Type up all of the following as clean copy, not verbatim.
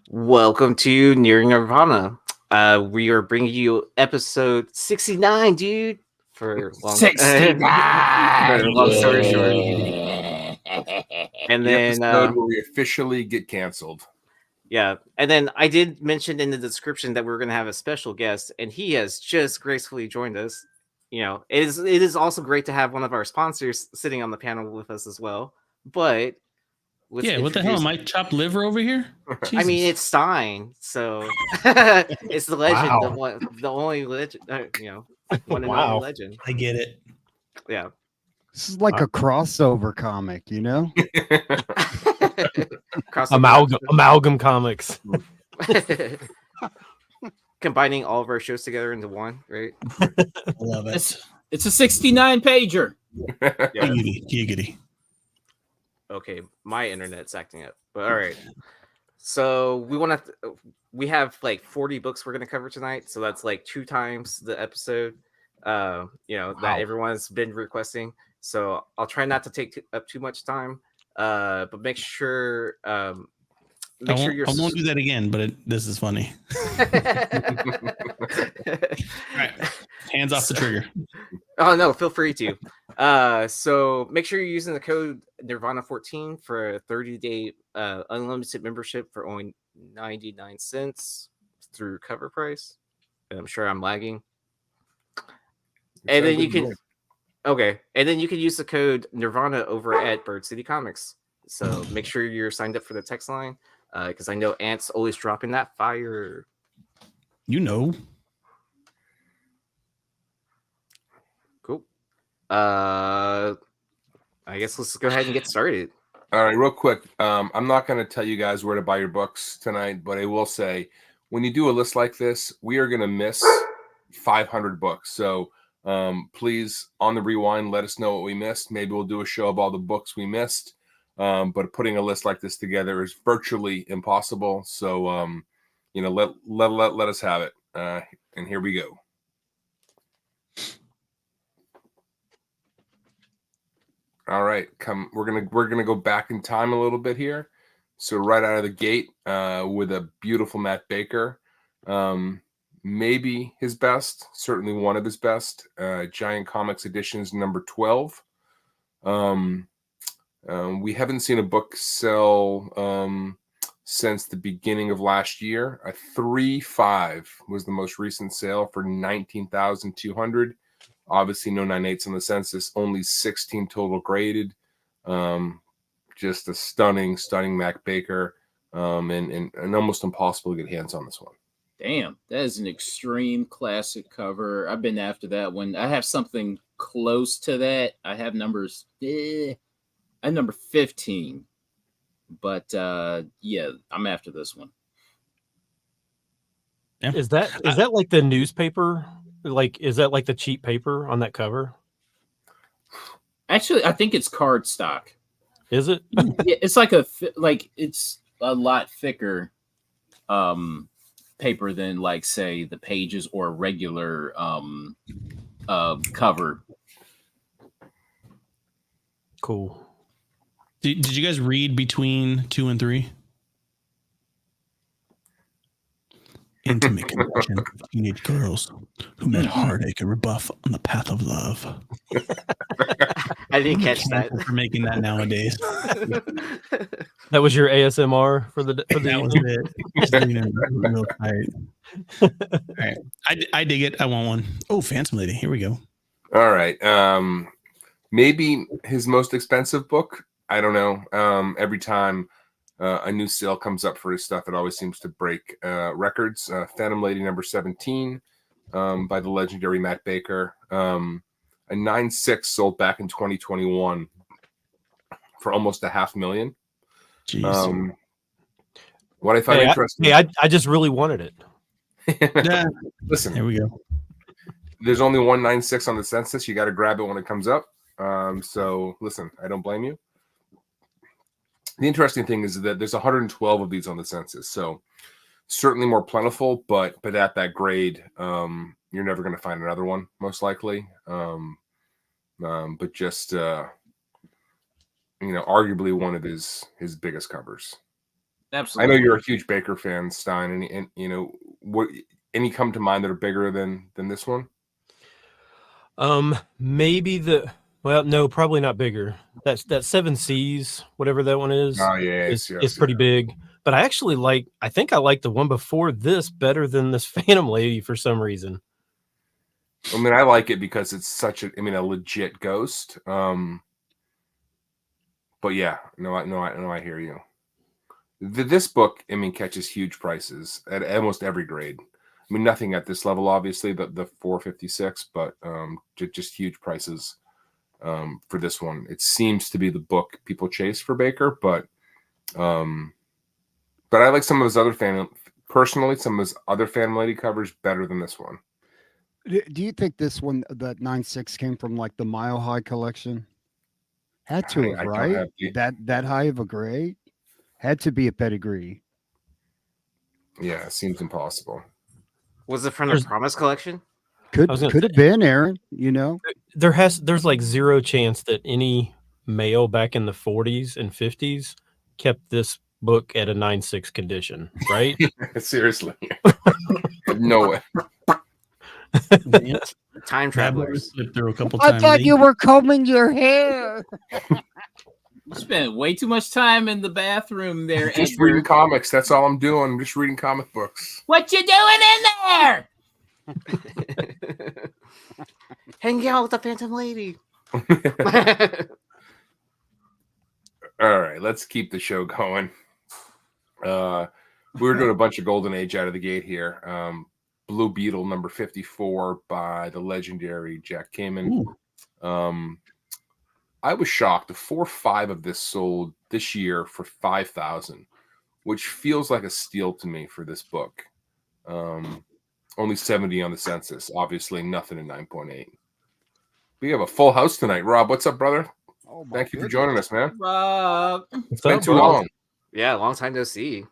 Welcome to Nearing Nerdvana. We are bringing you episode 69, dude. For long, 69. For long story short. And The then episode where we officially get canceled. Yeah, and then I did mention in the description that we were going to have a special guest, and he has just gracefully joined us. You know, it is also great to have one of our sponsors sitting on the panel with us as well. But yeah, what the hell? Am I chopped liver over here? I mean, it's Stein, so it's the legend, Wow. the only legend, one and only legend. I get it. Yeah, This is like a crossover comic, you know? Amalgam comics. Combining all of our shows together into one, right? I love it. It's a 69 pager. Giggity. Okay, my internet's acting up, but all right. So we have like 40 books we're gonna cover tonight, so that's like 2 times the episode, that everyone's been requesting. So I'll try not to take up too much time, but make sure I won't do that again, but this is funny. All right, hands off the trigger. Oh no, feel free to. So make sure you're using the code Nirvana14 for a 30-day unlimited membership for only 99 cents through cover price. And I'm sure I'm lagging. And then you can use the code Nirvana over at Bird City Comics. So make sure you're signed up for the text line, because I know Ant's always dropping that fire. You know. Cool. I guess let's go ahead and get started. All right, real quick. I'm not going to tell you guys where to buy your books tonight, but I will say when you do a list like this, we are going to miss 500 books. So please, on the rewind, let us know what we missed. Maybe we'll do a show of all the books we missed. But putting a list like this together is virtually impossible. So, let us have it. And here we go. All right, we're gonna go back in time a little bit here. So right out of the gate, with a beautiful Matt Baker, maybe his best, certainly one of his best. Giant Comics Editions number 12. We haven't seen a book sell since the beginning of last year. A 3.5 was the most recent sale for 19,200. Obviously, no 9/8 on the census. Only 16 total graded. Just a stunning Mac Baker, and almost impossible to get hands on this one. Damn, that is an extreme classic cover. I've been after that one. I have something close to that. I have numbers. I'm number 15, but I'm after this one. Yeah. Is that like the newspaper? Like, is that like the cheap paper on that cover? Actually, I think it's cardstock. Is it? Yeah, it's it's a lot thicker paper than, like, say, the pages or a regular cover. Cool. Did you guys read between 2 and 3? Intimate connection of teenage girls who met heartache and rebuff on the path of love. I didn't catch that. For making that nowadays. That was your ASMR for the that was it. Just real tight. All right. I dig it. I want one. Oh, Phantom Lady. Here we go. All right. Maybe his most expensive book. I don't know. Every time a new sale comes up for his stuff, it always seems to break records. Phantom Lady number 17 by the legendary Matt Baker. A 9.6 sold back in 2021 for almost $500,000. Jeez. What I find interesting. I just really wanted it. Yeah. Listen, There we go. there's only 196 on the census. You got to grab it when it comes up. So listen, I don't blame you. The interesting thing is that there's 112 of these on the census, so certainly more plentiful. But at that grade, you're never going to find another one, most likely. But just arguably one of his biggest covers. Absolutely. I know you're a huge Baker fan, Stein, and what any come to mind that are bigger than this one? Maybe no, probably not bigger. That 7 C's, whatever that one is. Oh yeah, is pretty big. But I think I like the one before this better than this Phantom Lady for some reason. I mean, I like it because it's such a legit ghost. But yeah, I hear you. This book, catches huge prices at almost every grade. I mean, nothing at this level, obviously, the 456, but just huge prices for this one. It seems to be the book people chase for Baker, but I like some of his other Phantom Lady covers better than this one. Do you think this one, that 9.6, came from like the Mile High collection? Had to have, right? That high of a grade? Had to be a pedigree. Yeah, it seems impossible. Was it from the Promise collection? Could have been, Aaron. There's like zero chance that any male back in the 40s and 50s kept this book at a 9.6 condition, right? Seriously. No way. Time travelers. Through a couple I times. thought you were combing your hair. You spent way too much time in the bathroom there. Just Edgar. reading comics. That's all I'm doing. I'm just reading comic books. What you doing in there? Hanging out with the Phantom Lady. All right, let's keep the show going. We were doing a bunch of Golden Age out of the gate here. Blue Beetle number 54 by the legendary Jack Kamen. I was shocked. 4 or 5 of this sold this year for $5,000, which feels like a steal to me for this book. Only 70 on the census. Obviously, nothing in 9.8. We have a full house tonight. Rob, what's up, brother? Thank you for joining us, man. Rob. It's been too long. Yeah, long time no see.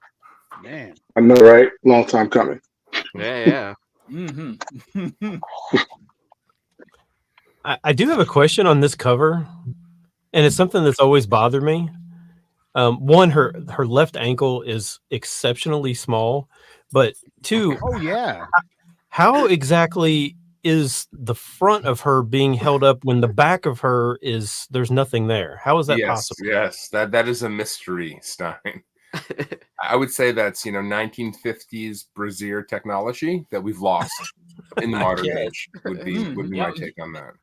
Man. I know, right? Long time coming. Yeah. Mm-hmm. I do have a question on this cover, and it's something that's always bothered me. One, her left ankle is exceptionally small, but 2, Oh yeah. how exactly is the front of her being held up when the back of her there's nothing there? How is that possible? Yes, that is a mystery, Stein. I would say that's 1950s brassiere technology that we've lost in the modern age. Would be my take on that.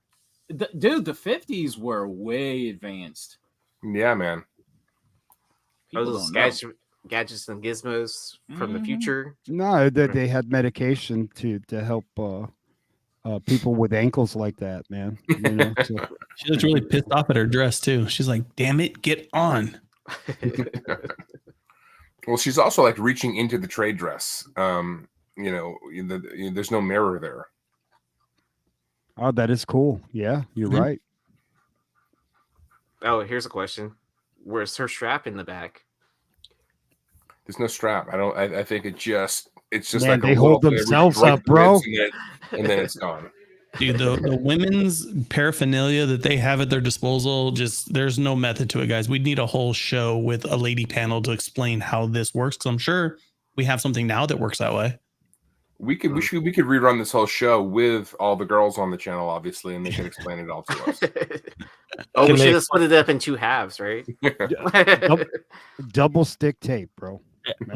Dude, the 50s were way advanced. Yeah, man. Those gadgets and gizmos from the future. No, they had medication to help people with ankles like that, man. So. She looks really pissed off at her dress too. She's like, "Damn it, get on." Well, she's also like reaching into the trade dress. There's no mirror there. Oh, that is cool. Yeah, you're right. Oh, here's a question. Where's her strap in the back? There's no strap. I think it's just Man, like they hold themselves up, bro. And then it's gone. Dude, the women's paraphernalia that they have at their disposal, there's no method to it, guys. We need a whole show with a lady panel to explain how this works, because I'm sure we have something now that works that way. We could rerun this whole show with all the girls on the channel, obviously, and they can explain it all to us. We should have split it up in 2 halves, right? Double stick tape, bro.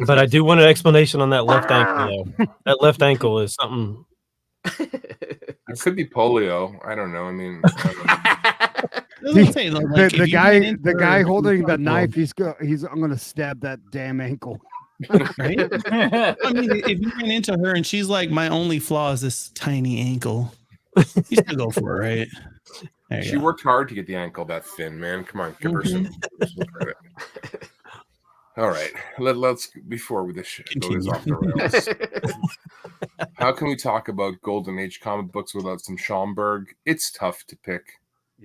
But I do want an explanation on that left ankle, though. That left ankle is something. It could be polio. I don't know. The guy holding the knife, I'm gonna stab that damn ankle. Right? I mean, if you ran into her and she's like, my only flaw is this tiny ankle, you still go for it, right? She worked hard to get the ankle that thin, man. Come on, give her some credit. All right, let's before this goes off the rails. How can we talk about Golden Age comic books without some Schomburg? It's tough to pick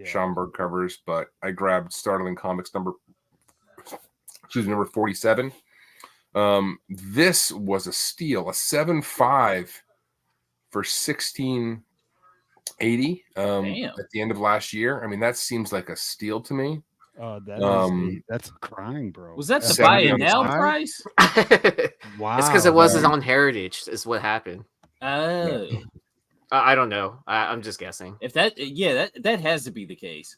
Schomburg covers, but I grabbed Startling Comics number 47. This was a steal, a 7.5 for 1680 at the end of last year. I mean, that seems like a steal to me. That's a crime, bro. Was that the buy it now price? Wow. It's because it wasn't on Heritage, is what happened. Oh. I don't know. I'm just guessing. If that has to be the case.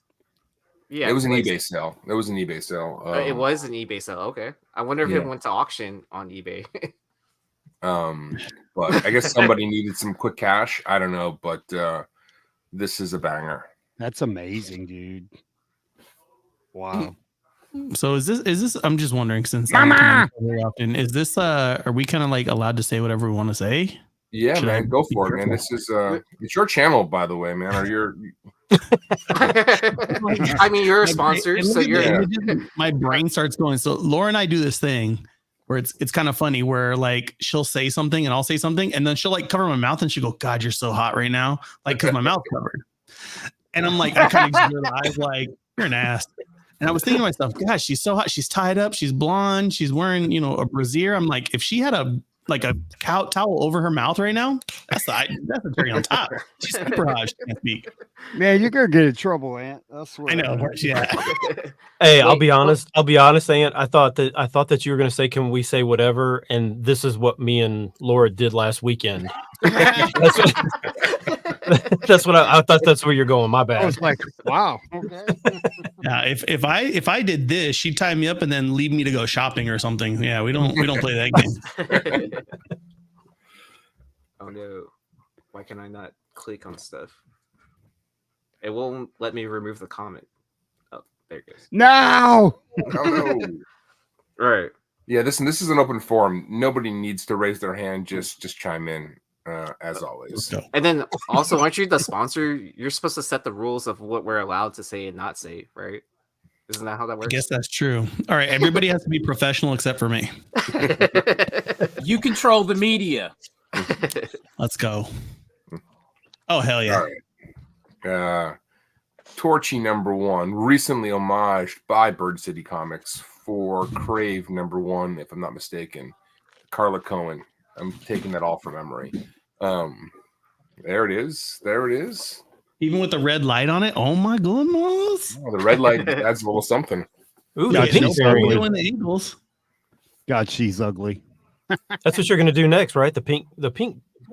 Yeah, it was an eBay sale. It was an eBay sale. It was an eBay sale. Okay, I wonder if it went to auction on eBay. But I guess somebody needed some quick cash. I don't know, but this is a banger. That's amazing, dude. Wow. So is this? I'm just wondering, since Mama! Very often, is this? Are we kind of like allowed to say whatever we want to say? Yeah, man, go for it, man. This is it's your channel, by the way, man. Or you're. I mean, you're a sponsor, so you're. My brain starts going. So Laura and I do this thing where it's kind of funny, where like she'll say something and I'll say something, and then she'll like cover my mouth and she'll go, "God, you're so hot right now," like because my mouth's covered, and I'm like, I kind of give her the eyes like, "You're an ass." And I was thinking to myself, gosh, she's so hot. She's tied up. She's blonde. She's wearing, a brassiere. I'm like, if she had a cow towel over her mouth right now, that's a cherry on top. She's super hot. She can't speak. Man, you're gonna get in trouble, Ant. I swear. I know. Yeah. Hey, I'll be honest, Ant. I thought that you were gonna say, "Can we say whatever?" And this is what me and Laura did last weekend. That's what I thought. That's where you're going. My bad. I was like, wow. Okay. Yeah. If I did this, she'd tie me up and then leave me to go shopping or something. Yeah. We don't play that game. Oh no! Why can I not click on stuff? It won't let me remove the comment. Oh, there it goes. No. Oh no! Right. Yeah, this is an open forum. Nobody needs to raise their hand. Just chime in. As always. And then also, aren't you the sponsor? You're supposed to set the rules of what we're allowed to say and not say, right? Isn't that how that works? I guess that's true. All right, everybody has to be professional except for me. You control the media. Let's go. Oh, hell yeah. All right. Torchy number 1, recently homaged by Bird City Comics for Crave number 1, if I'm not mistaken. Carla Cohen. I'm taking that all from memory. There it is. Even with the red light on it. Oh my goodness. Oh, the red light adds a little something. Ooh, the Eagles. God, she's ugly. That's what you're gonna do next, right? The pink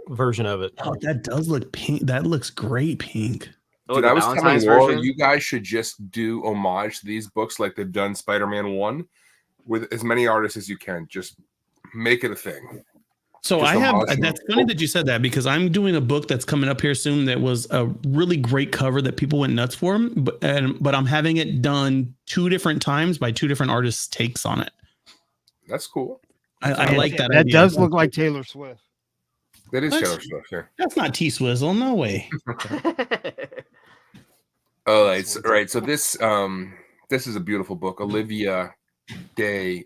version of it. Oh, that does look pink. That looks great pink. Dude, I was telling Laura, you guys should just do homage to these books like they've done Spider-Man 1 with as many artists as you can. Just make it a thing. So that's funny that you said that, because I'm doing a book that's coming up here soon that was a really great cover that people went nuts for, but I'm having it done 2 different times by 2 different artists' takes on it. That's cool. I like that. That does look like Taylor Swift. That is Taylor Swift, yeah. That's not T-Swizzle, no way. Oh, it's right. So this is a beautiful book. Olivia de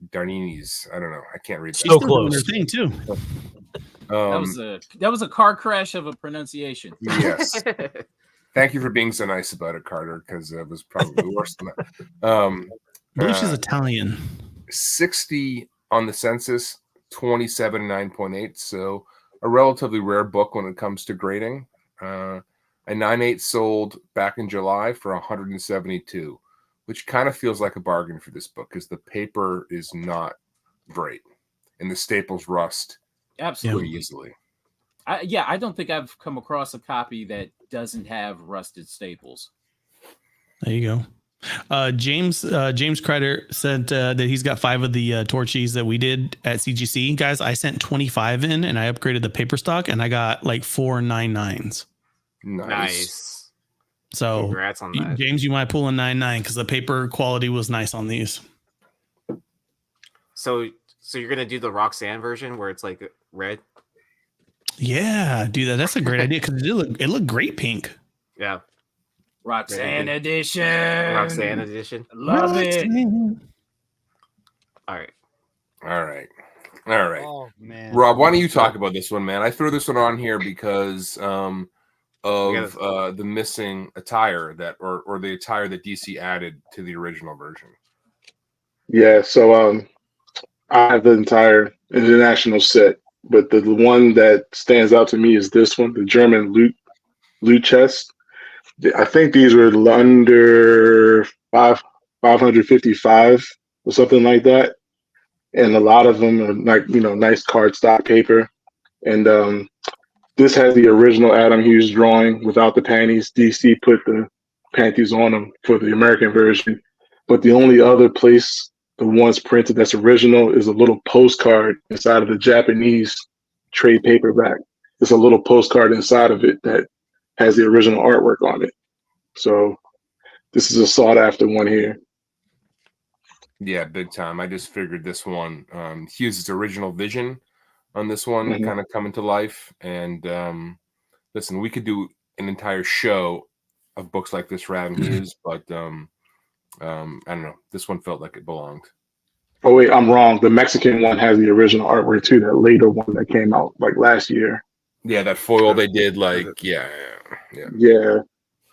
Giardini's. I don't know. I can't read that. So close. Thing too. That was a car crash of a pronunciation. Yes. Thank you for being so nice about it, Carter, because it was probably worse than that. I believe she's Italian. 60 on the census, 27 9.8. So a relatively rare book when it comes to grading. A 9.8 sold back in July for 172. Which kind of feels like a bargain for this book because the paper is not great and the staples rust absolutely easily. I don't think I've come across a copy that doesn't have rusted staples. There you go. James Kreider said that he's got 5 of the Torchies that we did at CGC. Guys, I sent 25 in and I upgraded the paper stock and I got like 4 9.9s. Nice. So, congrats on that, James. You might pull a 9.9 because the paper quality was nice on these. So you're gonna do the Roxanne version where it's like red? Yeah, do that. That's a great idea because it looked great pink. Yeah, Roxanne edition. Roxanne edition. Love it. All right. Oh man, Rob, why don't you talk about this one, man? I threw this one on here because of the missing attire that or the attire that DC added to the original version. Yeah, so I have the entire international set, but the one that stands out to me is this one, the German loot chest. I think these were under 555 or something like that, and a lot of them are like nice cardstock paper. And this has the original Adam Hughes drawing without the panties. DC put the panties on them for the American version, but the only other place the ones printed that's original is a little postcard inside of the Japanese trade paperback. It's a little postcard inside of it that has the original artwork on it. So this is a sought after one here. Yeah, big time. I just figured this one, Hughes' original vision on this one kind of coming to life. And listen, we could do an entire show of books like this for Adam Hughes, but I don't know. This one felt like it belonged. Oh wait, I'm wrong. The Mexican one has the original artwork too. That later one that came out like last year. Yeah, that foil they did. Like, yeah.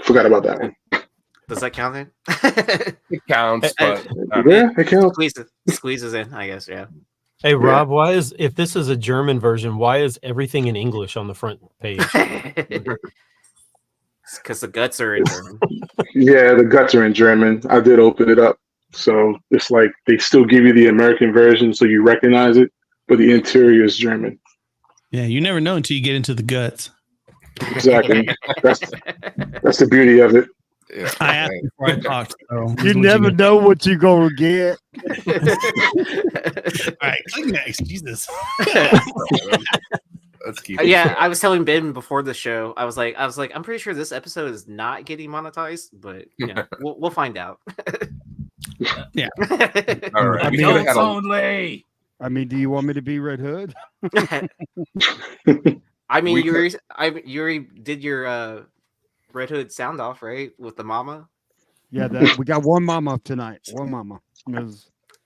Forgot about that one. Does that count then? It counts, but it counts. Squeezes in, I guess. Yeah. Hey Rob, if this is a German version, why is everything in English on the front page? Because the guts are in German. Yeah, the guts are in German. I did open it up. So it's like they still give you the American version so you recognize it, but the interior is German. Yeah, you never know until you get into the guts. Exactly. That's the beauty of it. Yeah. I asked before I talked. So you never know what you're gonna get. All right, click next. Jesus. Let's keep Yeah, I was telling Ben before the show. I was like, I'm pretty sure this episode is not getting monetized, but we'll find out. Yeah. All right. Adults only. I mean, do you want me to be Red Hood? I mean, you already did your Red Hood sound off, right? With the mama. Yeah, we got one mama tonight. One mama.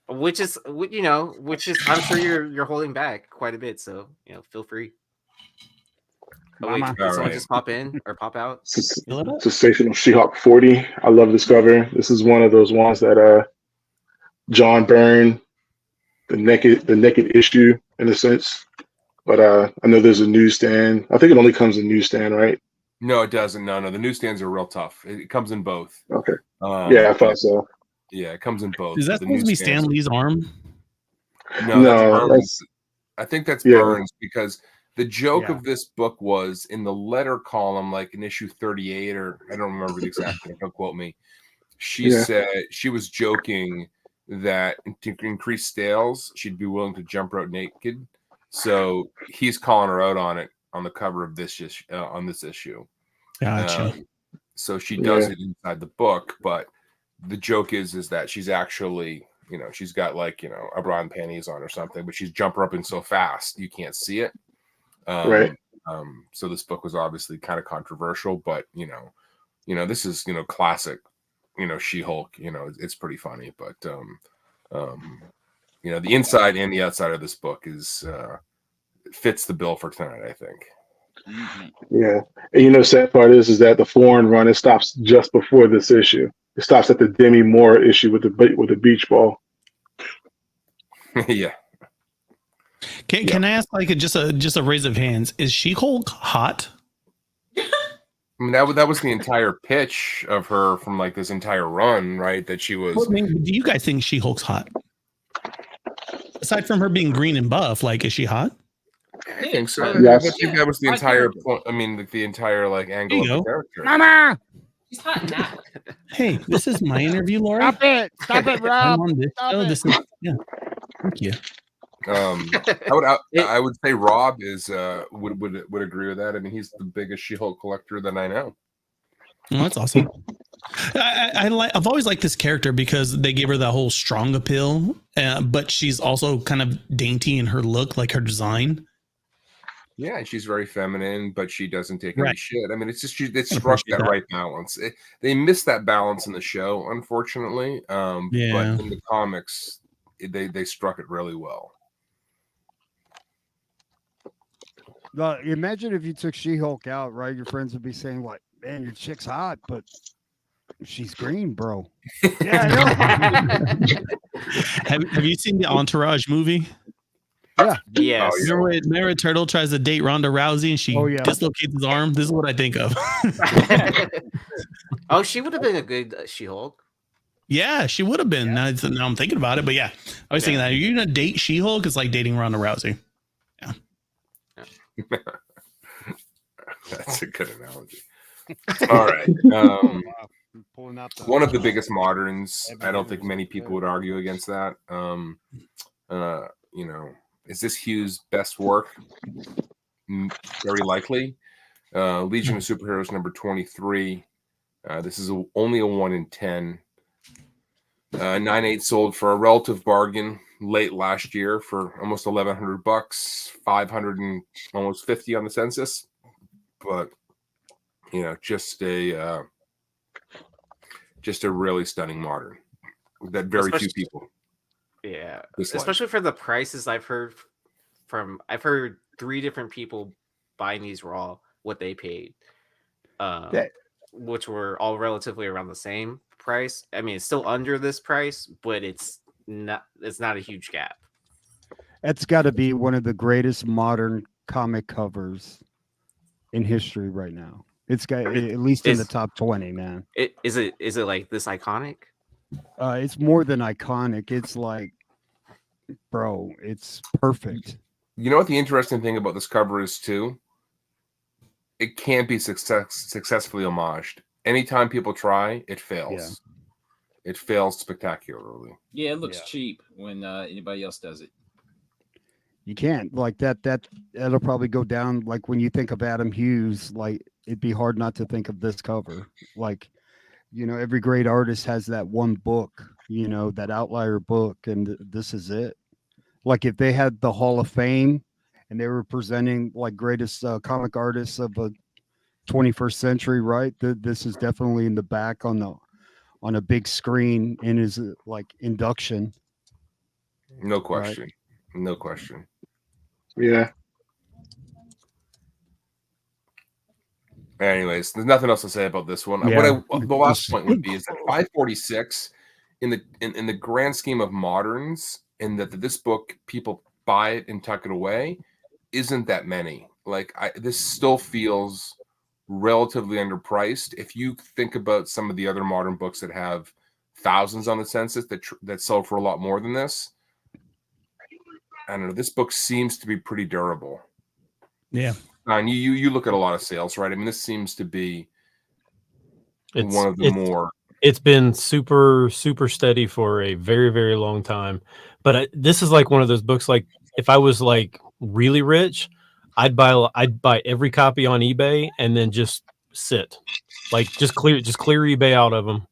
Which is I'm sure you're holding back quite a bit, so feel free. Oh, wait, can someone just pop in or pop out? Sensational She Hulk 40. I love this cover. This is one of those ones that John Byrne, the naked issue in a sense. But I know there's a newsstand. I think it only comes in newsstand, right? No, it doesn't. No. The newsstands are real tough. It comes in both. Okay. Yeah, I thought so. Yeah, it comes in both. Is that supposed to be Stan Lee's arm? No, that's Burns. I think that's Burns because the joke of this book was in the letter column, like in issue 38, or I don't remember the exact thing. Don't quote me. She said she was joking that to increase sales, she'd be willing to jump rope naked. So he's calling her out on it on the cover of this on this issue. Gotcha. So she does it inside the book, but the joke is that she's actually, she's got like, a bra and panties on or something, but she's jump roping so fast you can't see it. Right. So this book was obviously kind of controversial, but this is classic, She-Hulk. It's pretty funny, but the inside and the outside of this book is fits the bill for tonight, I think. Yeah, and sad part is that the foreign run it stops just before this issue. It stops at the Demi Moore issue with the beach ball. Yeah. Can I ask just a raise of hands? Is She-Hulk hot? I mean, that was the entire pitch of her from like this entire run, right? That she was. I mean, do you guys think She-Hulk's hot? Aside from her being green and buff, is she hot? I think so. Yes. I think that was the entire point. I mean, the entire angle of the character. Mama! She's hot now. Hey, this is my interview, Laura. Stop it, Rob. I'm on this show. This is Thank you. I would say Rob is would agree with that. I mean, he's the biggest She-Hulk collector that I know. Well, that's awesome. I've always liked this character because they gave her that whole strong appeal, but she's also kind of dainty in her look, like her design. Yeah, and she's very feminine, but she doesn't take Right. any shit. I mean, it's just it struck that right balance. They missed that balance in the show, unfortunately. But in the comics, they struck it really well. Imagine if you took She-Hulk out, right? Your friends would be saying, "Like, man, your chick's hot, but she's green, bro." Yeah, I know. Have you seen the Entourage movie? Yeah. Yes. Oh, yeah. Remember Turtle tries to date Ronda Rousey and she dislocates his arm? This is what I think of. Oh, she would have been a good She-Hulk. Yeah, she would have been. Now I'm thinking about it, but yeah, I was thinking that. Are you gonna date She-Hulk? It's like dating Ronda Rousey. Yeah. That's a good analogy. All right. One of the biggest moderns. I don't think many people would argue against that. Is this Hughes' best work? Very likely. Legion of Superheroes number 23. This is only a 1 in 10. 9/8 sold for a relative bargain late last year for almost $1,100, 500 and almost 50 on the census. But just a really stunning modern that very few people. Yeah, dislike. Especially for the prices I've heard 3 different people buying these raw what they paid, which were all relatively around the same price. I mean, it's still under this price, but it's not a huge gap. That's got to be one of the greatest modern comic covers in history right now. It's got at least in the top 20, man. Is it like this iconic? It's more than iconic. It's like, bro, it's perfect. You know what the interesting thing about this cover is too? It can't be successfully homaged. Anytime people try, it fails. Yeah. It fails spectacularly. Yeah, it looks cheap when anybody else does it. You can't like that. That'll probably go down. Like when you think of Adam Hughes, like it'd be hard not to think of this cover. Like, every great artist has that one book, that outlier book, and this is it. Like if they had the Hall of Fame and they were presenting like greatest comic artists of the 21st century, right? This is definitely in the back on a big screen in his like induction. No question. Right? No question. Yeah. Anyways, there's nothing else to say about this one. Yeah. The last point would be is that 546 in the grand scheme of moderns, in that this book people buy it and tuck it away, isn't that many. Like this still feels relatively underpriced. If you think about some of the other modern books that have thousands on the census that sell for a lot more than this, I don't know. This book seems to be pretty durable. Yeah. And you look at a lot of sales, right? I mean, this seems to be one of the more. It's been super, super steady for a very, very long time. But this is like one of those books. Like if I was like really rich, I'd buy every copy on eBay and then just sit, like just clear eBay out of them.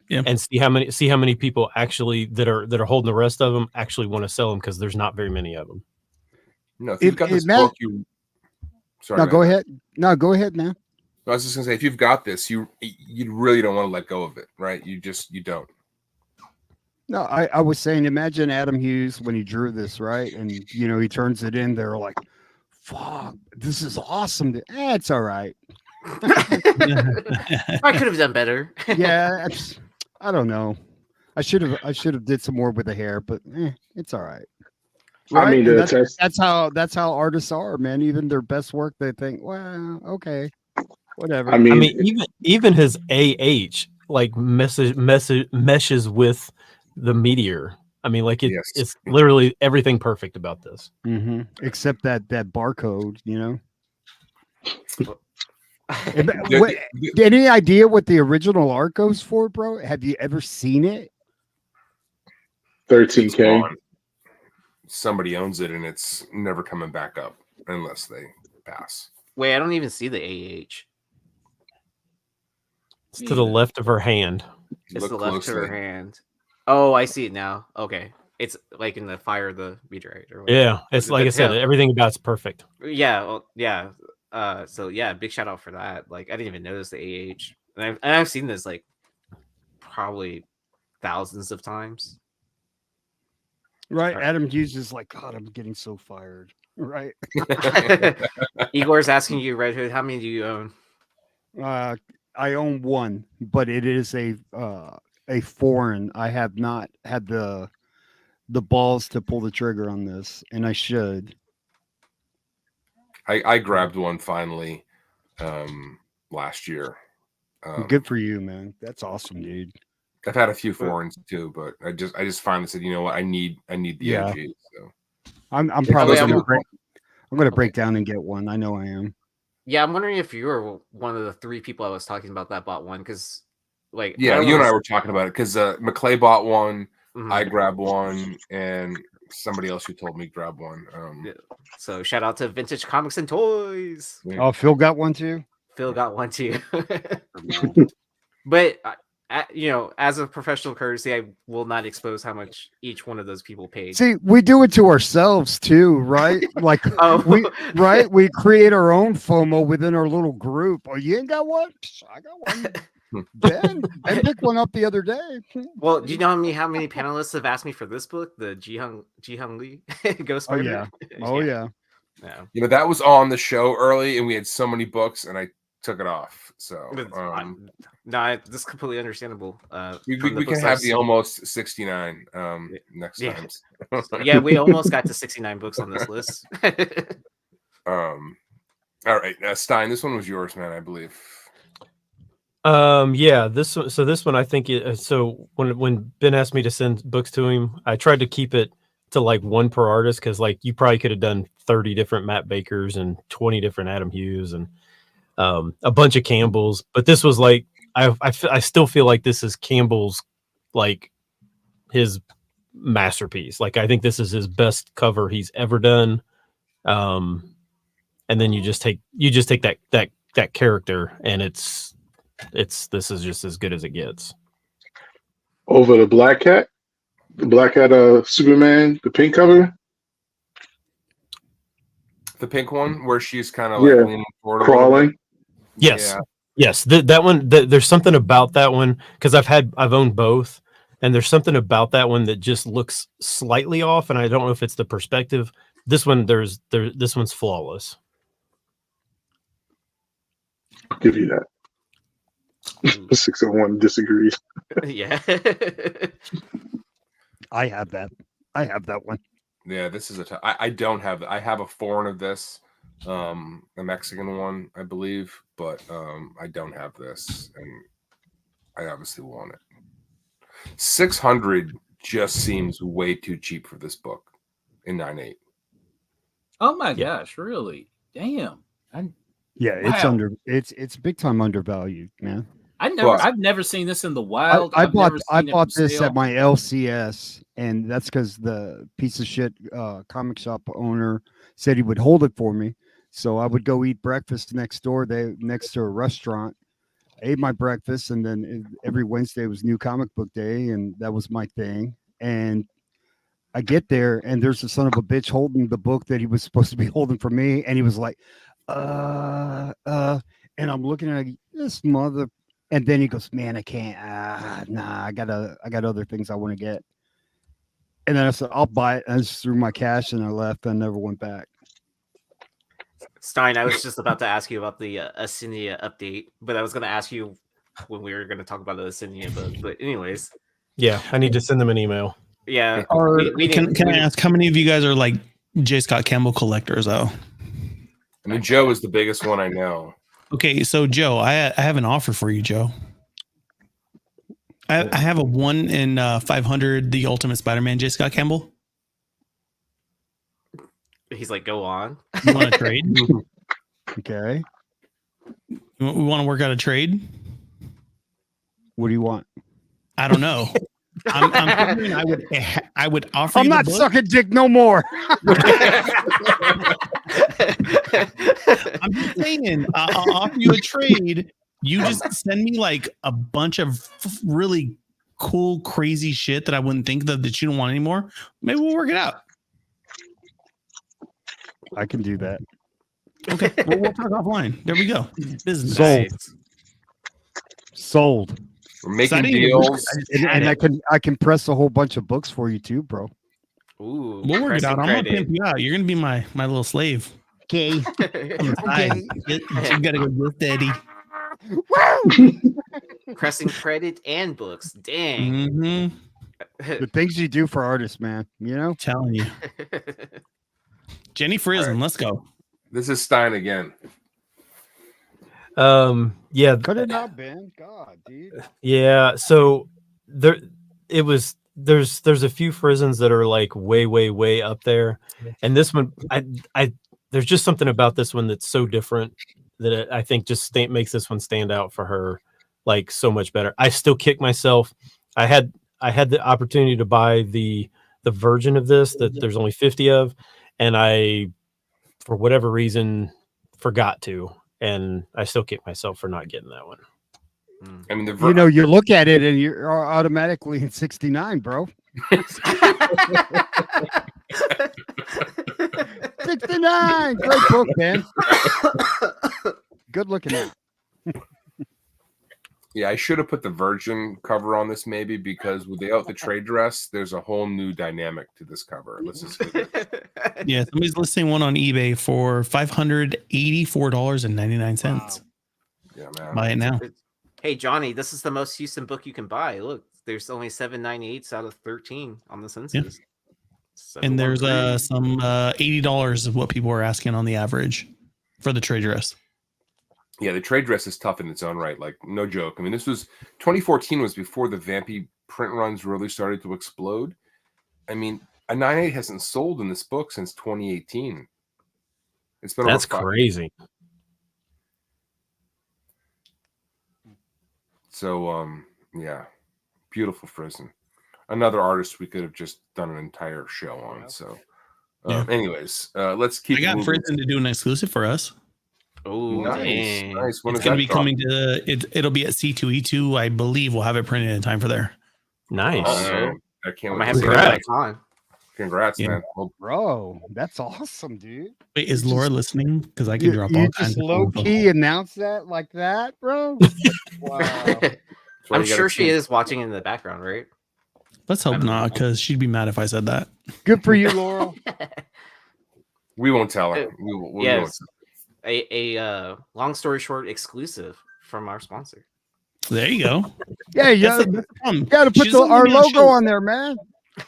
Yeah. And see how many people actually that are holding the rest of them actually want to sell them, because there's not very many of them. No, if you've got this book, sorry. No, go ahead. No, go ahead, man. I was just gonna say, if you've got this, you really don't want to let go of it, right? You don't. No, I was saying, imagine Adam Hughes when he drew this, right? And he turns it in. They're like, "Fuck, this is awesome." It's all right. I could have done better. Yeah. I don't know. I should have did some more with the hair, but it's all right. Right? I mean, that's how artists are, man. Even their best work, they think, well, okay, whatever. I mean even his AH like meshes with the meteor. I mean, like it's literally everything perfect about this, except that barcode. Any idea what the original art goes for, bro? Have you ever seen it? $13K. Somebody owns it, and it's never coming back up unless they pass. Wait, I don't even see the AH. It's to the left of her hand. You It's look the left to her closely. hand. Oh, I see it now. Okay. It's like in the fire of the meteorite or whatever. Yeah, it's like I said, everything about it's perfect. Yeah, well, yeah. So yeah, big shout out for that. Like I didn't even notice the AH. And I've seen this like probably thousands of times. Right. Adam Hughes is like, God, I'm getting so fired. Right. Igor's asking you, Red Hood, how many do you own? I own one, but it is a foreign. I have not had the balls to pull the trigger on this, and I should. I grabbed one finally last year. Good for you, man. That's awesome, dude. I've had a few foreigns too, but I just finally said, you know what, I need the OG. So I'm probably gonna break down and get one. I know I am. Yeah, I'm wondering if you were one of the 3 people I was talking about that bought one, because like yeah, you and I were talking about it because McClay bought one, I Mhm. grabbed one, and somebody else who told me grab one. So shout out to Vintage Comics and Toys. Oh, Phil got one too. Phil got one too. But you know, as a professional courtesy, I will not expose how much each one of those people paid. See, we do it to ourselves too, right? Like we create our own FOMO within our little group. Oh, you ain't got one? I got one. Ben picked one up the other day. Well, do you know how many panelists have asked me for this book, the Ji-Hung Lee Ghost Oh Spider? yeah. Oh yeah. Yeah. You know, that was on the show early, and we had so many books, and I took it off. So no, this is completely understandable. We can have the almost 69 next time. Yeah, we almost got to 69 books on this list. All right, Stein, this one was yours, man, I believe. Yeah, this one I think so when Ben asked me to send books to him, I tried to keep it to like one per artist, because like you probably could have done 30 different Matt Bakers and 20 different Adam Hughes and a bunch of Campbell's, but this was like I still feel like this is Campbell's, like his masterpiece. Like I think this is his best cover he's ever done. And then you just take that character, and this is just as good as it gets. Over the Black Cat Superman, the pink cover. The pink one where she's kind of like leaning forward, crawling. Yes. Yeah. Yes. That one, there's something about that one, because I've owned both, and there's something about that one that just looks slightly off, and I don't know if it's the perspective. This one, this one's flawless. I'll give you that. 601 disagrees. Yeah. I have that one. Yeah, this is I don't have that. I have a foreign of this, a Mexican one, I believe, but I don't have this, and I obviously want it. 600 just seems way too cheap for this book in 9.8. Oh my gosh, really? Damn. It's big time undervalued, man. I've never seen this in the wild. I bought this at my LCS, and that's because the piece of shit comic shop owner said he would hold it for me. So I would go eat breakfast next door, next to a restaurant. I ate my breakfast, and then every Wednesday was New Comic Book Day, and that was my thing. And I get there, and there's a son of a bitch holding the book that he was supposed to be holding for me, and he was like, and I'm looking at this mother. And then he goes, man, I can't. Nah, I got other things I want to get. And then I said, I'll buy it. I just threw my cash and I left. I never went back. Stein, I was just about to ask you about the Asinia update, but I was going to ask you when we were going to talk about the Asinia book. But anyways. Yeah, I need to send them an email. Yeah. Can I ask how many of you guys are like J. Scott Campbell collectors, though? I mean, Joe is the biggest one I know. Okay, so Joe, I have an offer for you, Joe. I have a 1 in 500, the Ultimate Spider-Man, J. Scott Campbell. He's like, go on. You want to trade? Okay. We want to work out a trade? What do you want? I don't know. I'm figuring I would offer. I'm you not sucking dick no more. I'm just saying, I'll offer you a trade You just send me like a bunch of really cool, crazy shit that I wouldn't think that you don't want anymore. Maybe we'll work it out. I can do that. Okay, we'll talk offline. There we go. Business. Sold. We're making Exciting. deals. And I can press a whole bunch of books for you too, bro. Ooh, We'll work it out. I'm gonna credit. pimp you out. You're gonna be my little slave. Okay. Okay. You gotta go with daddy. Pressing credit and books. Dang. Mm-hmm. The things you do for artists, man. You know? Telling you. Jenny Friesen, let's go. This is Stein again. Yeah. Cut it out, Ben. God, dude. Yeah. So there's a few Friesens that are like way up there, and this one, I there's just something about this one that's so different that I think just makes this one stand out for her like so much better. I still kick myself. I had the opportunity to buy the version of this that there's only 50 of, and I, for whatever reason, forgot to, and I still kick myself for not getting that one. I mean, you look at it and you're automatically in 69, bro. 69. Great book, man. Good looking at. Yeah, I should have put the Virgin cover on this maybe, because without the trade dress, there's a whole new dynamic to this cover. Let's just Yeah, somebody's listing one on eBay for $584.99. Wow. Yeah, man. Buy it now. Hey Johnny, this is the most Houston book you can buy. Look, there's only 798s out of 13 on the census. And there's some $80 of what people are asking on the average for the trade dress. Yeah, the trade dress is tough in its own right. Like, no joke. I mean, this was 2014 was before the Vampy print runs really started to explode. I mean, a 9.8 hasn't sold in this book since 2018. It's been That's over 5 crazy. So, yeah, beautiful Friesen. Another artist we could have just done an entire show on. So, anyways, let's keep. I got Friesen to do an exclusive for us. Oh, nice. When It's is going to that be drop? coming to it'll be at C2E2. I believe we'll have it printed in time for there. Nice. Oh, I can't I might wait. have to go Congrats. back on. Congrats, Yeah. man. Well, Bro, that's awesome, dude. Wait, is Laura listening? Because I can drop all You kinds just of low cool key announce that like that, bro. Wow. that's why I'm you gotta sure she keep- is watching in the background, right? Let's hope not, because she'd be mad if I said that. Good for you, Laurel. We won't tell her. We won't. Yes. A long story short exclusive from our sponsor. There you go. Yeah, you That's gotta, the problem. you gotta She put doesn't let our me on logo shows. on there, man.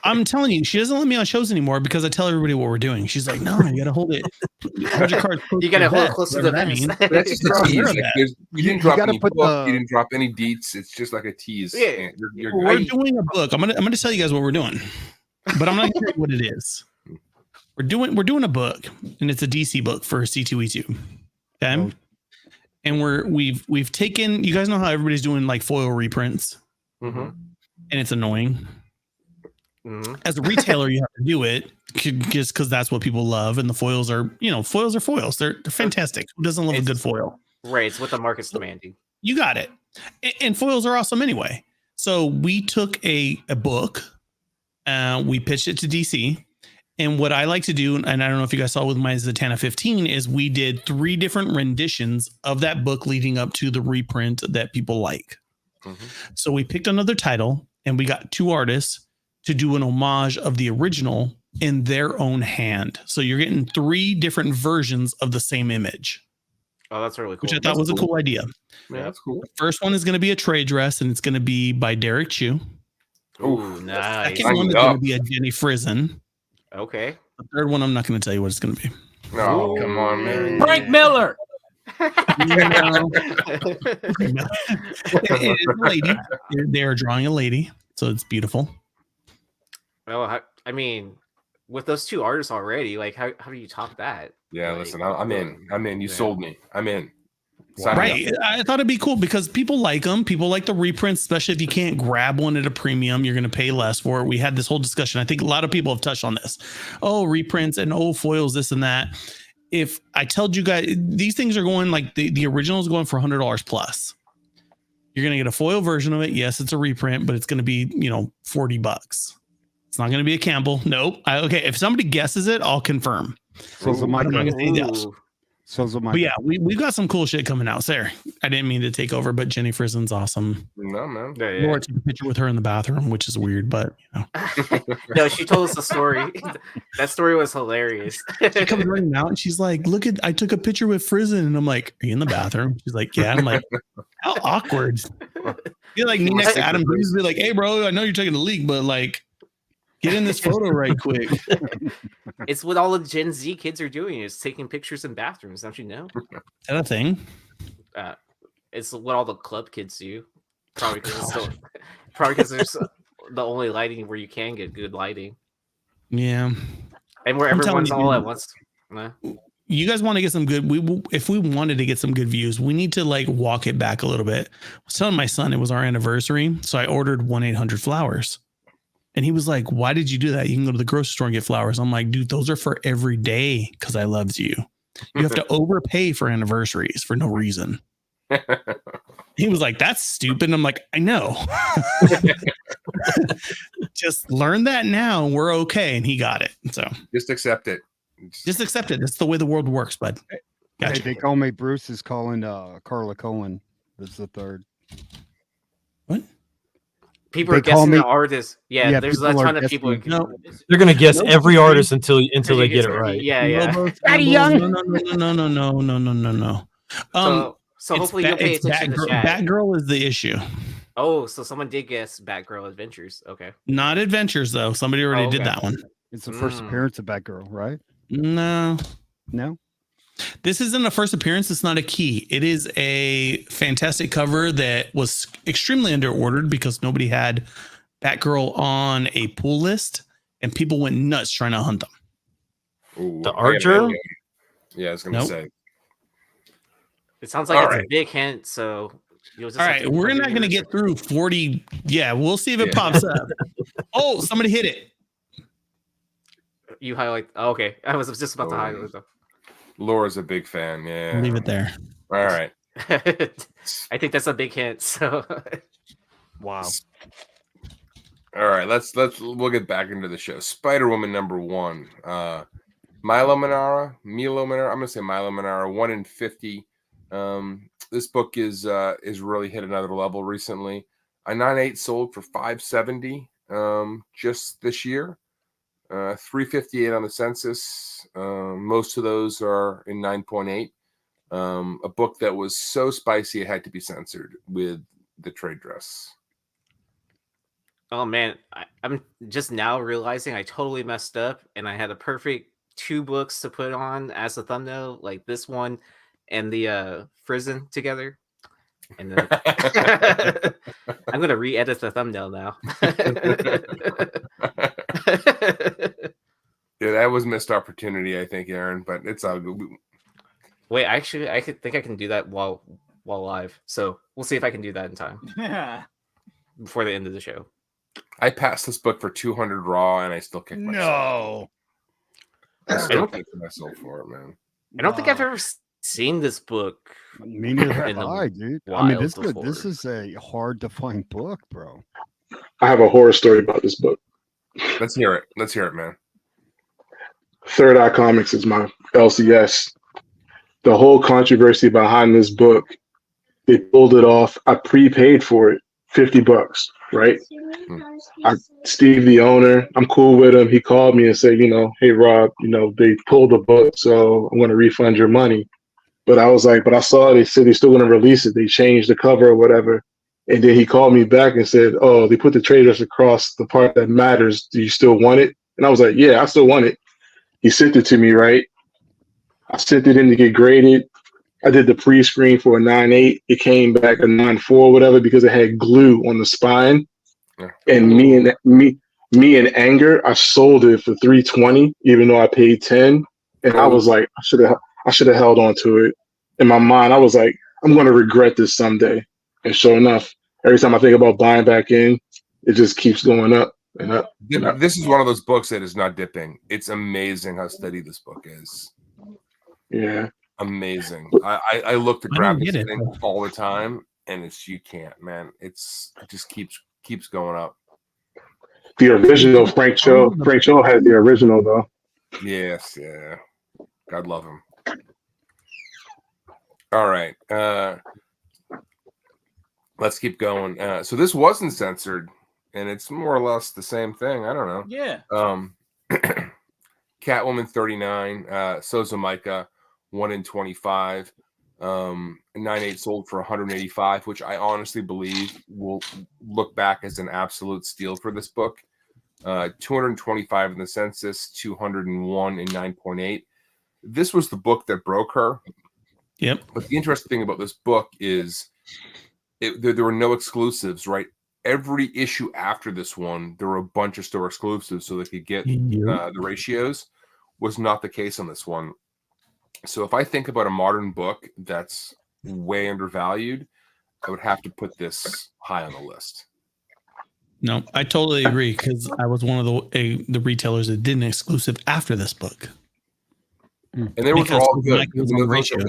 I'm telling you, she doesn't let me on shows anymore because I tell everybody what we're doing. She's like, "No, you got to hold it. Hold your cards close You to gotta the hold it vest," close to the whatever that vest. means. That's just a You're tease. aware of Like, that. you didn't You drop gotta any put book. the- You didn't drop any deets. It's just like a tease. Yeah. And you're We're good. doing a book. I'm gonna tell you guys what we're doing, but I'm not gonna tell you what it is. We're doing a book, and it's a DC book for C2E2. Okay, Oh. and we've taken. You guys know how everybody's doing like foil reprints, Mhm. and it's annoying. Mhm. As a retailer, you have to do it just because that's what people love, and the foils are foils. They're fantastic. Who doesn't love a good foil? Right, it's what the market's demanding. You got it. And foils are awesome anyway. So we took a book, we pitched it to DC. And what I like to do, and I don't know if you guys saw with my Zatanna 15, is we did 3 different renditions of that book leading up to the reprint that people like. Mhm. So we picked another title, and we got 2 artists to do an homage of the original in their own hand. So you're getting 3 different versions of the same image, Oh, that's really cool. which I thought was a cool idea. Yeah, that's cool. The first one is going to be a trade dress, and it's going to be by Derek Chu. Ooh, nice. Second one is Sign going up. to be a Jenny Friesen. Okay. The third one, I'm not going to tell you what it's going to be. No, come on, man. Frank Miller. It is a lady. They are drawing a lady, so it's beautiful. Well, I mean, with those 2 artists already, like how do you top that? Yeah, Like, listen, I'm in. I'm in. You Yeah. sold me. I'm in. Sign me Right. I thought it'd be cool because people like them. People like the reprints, especially if you can't grab one at a premium, you're going to pay less for it. We had this whole discussion. I think a lot of people have touched on this. Oh, reprints and foils, this and that. If I told you guys, these things are going like the original is going for $100 plus. You're going to get a foil version of it. Yes, it's a reprint, but it's going to be, $40. It's not going to be a Campbell. Nope. Okay. If somebody guesses it, I'll confirm. So's a I'm not Michael. going to say yes. So's a But Michael. yeah, we've got some cool shit coming out. Sarah, I didn't mean to take over, but Jenny Frisen's awesome. No, man. Yeah. Laura took a picture with her in the bathroom, which is weird, but No, she told us the story. That story was hilarious. she comes running out and she's like, "Look I took a picture with Friesen," and I'm like, "Are you in the bathroom?" She's like, "Yeah." I'm like, "How awkward." You're like me next to Adam Hughes, be like, "Hey, bro, I know you're taking a leak, but like, get in this photo right quick." It's what all the Gen Z kids are doing, is taking pictures in bathrooms. Don't you know? Is that a thing? It's what all the club kids do. Probably because there's the only lighting where you can get good lighting. Yeah. And where I'm everyone's telling you, all at once. Nah. You guys want to get some good, if we wanted to get some good views, we need to like walk it back a little bit. I was telling my son it was our anniversary, so I ordered 1-800-Flowers. And he was like, "Why did you do that? You can go to the grocery store and get flowers." I'm like, "Dude, those are for every day because I loved you. You have to overpay for anniversaries for no reason." He was like, "That's stupid." I'm like, "I know." Just learn that now. We're okay. And he got it. So Just accept it. just accept it. That's the way the world works, bud. Gotcha. Hey, they call me Bruce is calling Carla Cohen. That's the third. What? People They are call guessing me- the artist. Yeah, there's a people are ton of people. guessing- No. They're gonna guess Nope. every artist until they get it right. Yeah. Daddy Young. No. So hopefully you'll pay attention to the chat. Batgirl is the issue. Oh, so someone did guess Batgirl Adventures. Okay. Not Adventures, though. Somebody already did okay. that one. It's the first appearance of Batgirl, right? No. No. This isn't a first appearance. It's not a key. It is a fantastic cover that was extremely underordered because nobody had Batgirl on a pull list, and people went nuts trying to hunt them. Ooh, The I art gotta- journal? Yeah, I was gonna Nope. say. It sounds like All it's right. a big hint. So you'll just All have right, to we're find not your going to research. get through 40. Yeah, we'll see if it Yeah. pops up. Oh, somebody hit it. You highlight. Oh, okay, I was just about to highlight them. Laura's a big fan. Yeah. Leave it there. All right. I think that's a big hint. So Wow. All right. We'll get back into the show. Spider-Woman #1. Milo Manara. I'm gonna say Milo Manara. 1 in 50. This book is really hit another level recently. A 9.8 sold for $570 just this year. 358 on the census. Most of those are in 9.8. A book that was so spicy it had to be censored with the trade dress. oh man, I'm just now realizing I totally messed up, and I had a perfect 2 books to put on as a thumbnail, like this one and the Friesen together. And then I'm gonna re-edit the thumbnail now. Yeah, that was missed opportunity, I think, Aaron, but it's all good. Wait, actually, I think I can do that while live. So we'll see if I can do that in time before the end of the show. I passed this book for 200 raw, and I still kicked myself. I still kicked myself for it, man. I don't think I've ever seen this book. Me neither have in the I, dude. I mean, wild this before. is a hard to find book, bro. I have a horror story about this book. Let's hear it, man. Third Eye Comics is my LCS. The whole controversy behind this book, they pulled it off. I prepaid for it, $50, right? Steve, the owner, I'm cool with him. He called me and said, hey, Rob, they pulled the book, so I'm going to refund your money. But I was like, but I saw they said they're still going to release it. They changed the cover or whatever. And then he called me back and said, oh, they put the trade dress across the part that matters. Do you still want it? And I was like, yeah, I still want it. He sent it to me, right? I sent it in to get graded. I did the pre-screen for a 9.8. It came back a 9.4, whatever, because it had glue on the spine. Yeah. And me in anger, I sold it for $320, even though I paid $10. And I was like, I should have held on to it. In my mind, I was like, I'm going to regret this someday. And sure enough, every time I think about buying back in, it just keeps going up and up. And up. This is one of those books that is not dipping. It's amazing how steady this book is. Yeah. Amazing. I look to I grab don't this get it. thing all the time, and you can't, man. It just keeps going up. The original Frank Cho had the original though. Yes, yeah. God love him. All right. Let's keep going. So this wasn't censored, and it's more or less the same thing. I don't know. Yeah. Catwoman 39, Sozo Micah 1 in 25. 9/8 sold for 185, which I honestly believe will look back as an absolute steal for this book. 225 in the census, 201 in 9.8. This was the book that broke her. Yep. But the interesting thing about this book is there were no exclusives, right? Every issue after this one, there were a bunch of store exclusives so they could get the ratios. Was not the case on this one. So if I think about a modern book that's way undervalued, I would have to put this high on the list. No, I totally agree because I was one of the retailers that did an exclusive after this book. And they were all good. Ratios.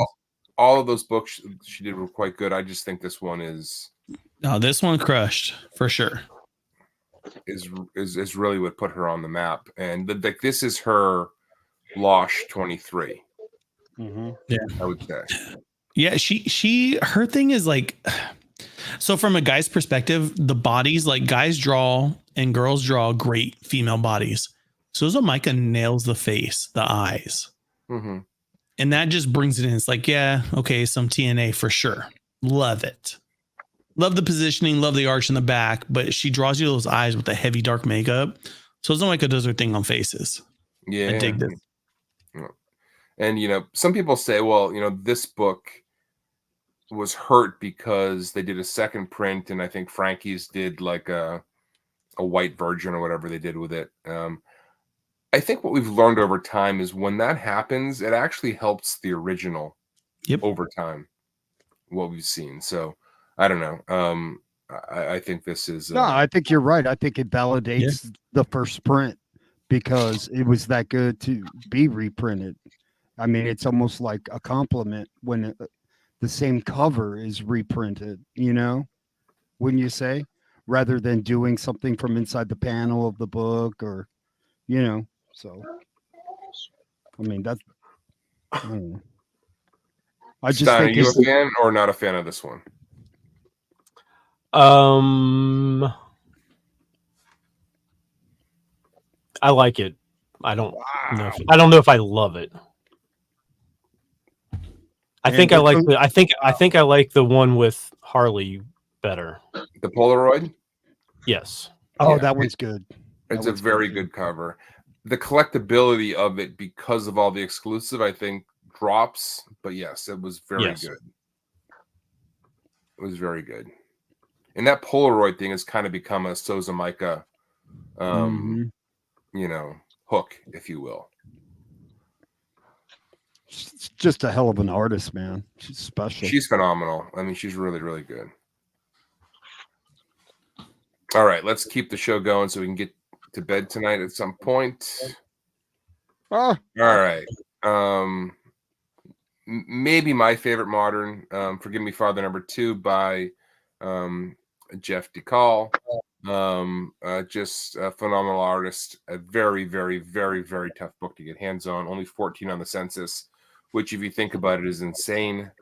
All of those books she did were quite good. I just think this one is. No, this one crushed for sure. Is really what put her on the map, and this is her Losh 23. Mm-hmm. Yeah, I would say. Yeah, her thing is like, so from a guy's perspective, the bodies, like guys draw and girls draw great female bodies. So Micah nails the face, the eyes. Mm-hmm. And that just brings it in. It's like, yeah, okay, some TNA for sure. Love it. Love the positioning, love the arch in the back, but she draws you those eyes with the heavy dark makeup. So Micah does her thing on faces. Yeah. I dig this. And, some people say, well, this book was hurt because they did a second print, and I think Frankie's did like a white version or whatever they did with it. I think what we've learned over time is when that happens, it actually helps the original over time, what we've seen. So I don't know. I think this is... No, I think you're right. I think it validates the first print because it was that good to be reprinted. I mean, it's almost like a compliment when the same cover is reprinted, wouldn't you say? Rather than doing something from inside the panel of the book or, so. I mean, that's, I don't know. I just Stein, think are you a fan or not a fan of this one? I like it. I don't know if I love it. I think I like the one with Harley better. The Polaroid? Yes. Oh, Yeah, that one's good. It's a very good cover. The collectability of it, because of all the exclusive, I think drops. But yes, it was very good. It was very good. And that Polaroid thing has kind of become a Sozo Micah, hook, if you will. She's just a hell of an artist, man. She's special. She's phenomenal. I mean, she's really, really good. All right, let's keep the show going so we can get to bed tonight at some point. Oh. All right. Maybe my favorite modern, Forgive Me Father #2 by Jeff DeCall. Just a phenomenal artist. A very, very, very, very tough book to get hands on. Only 14 on the census, which, if you think about it, is insane.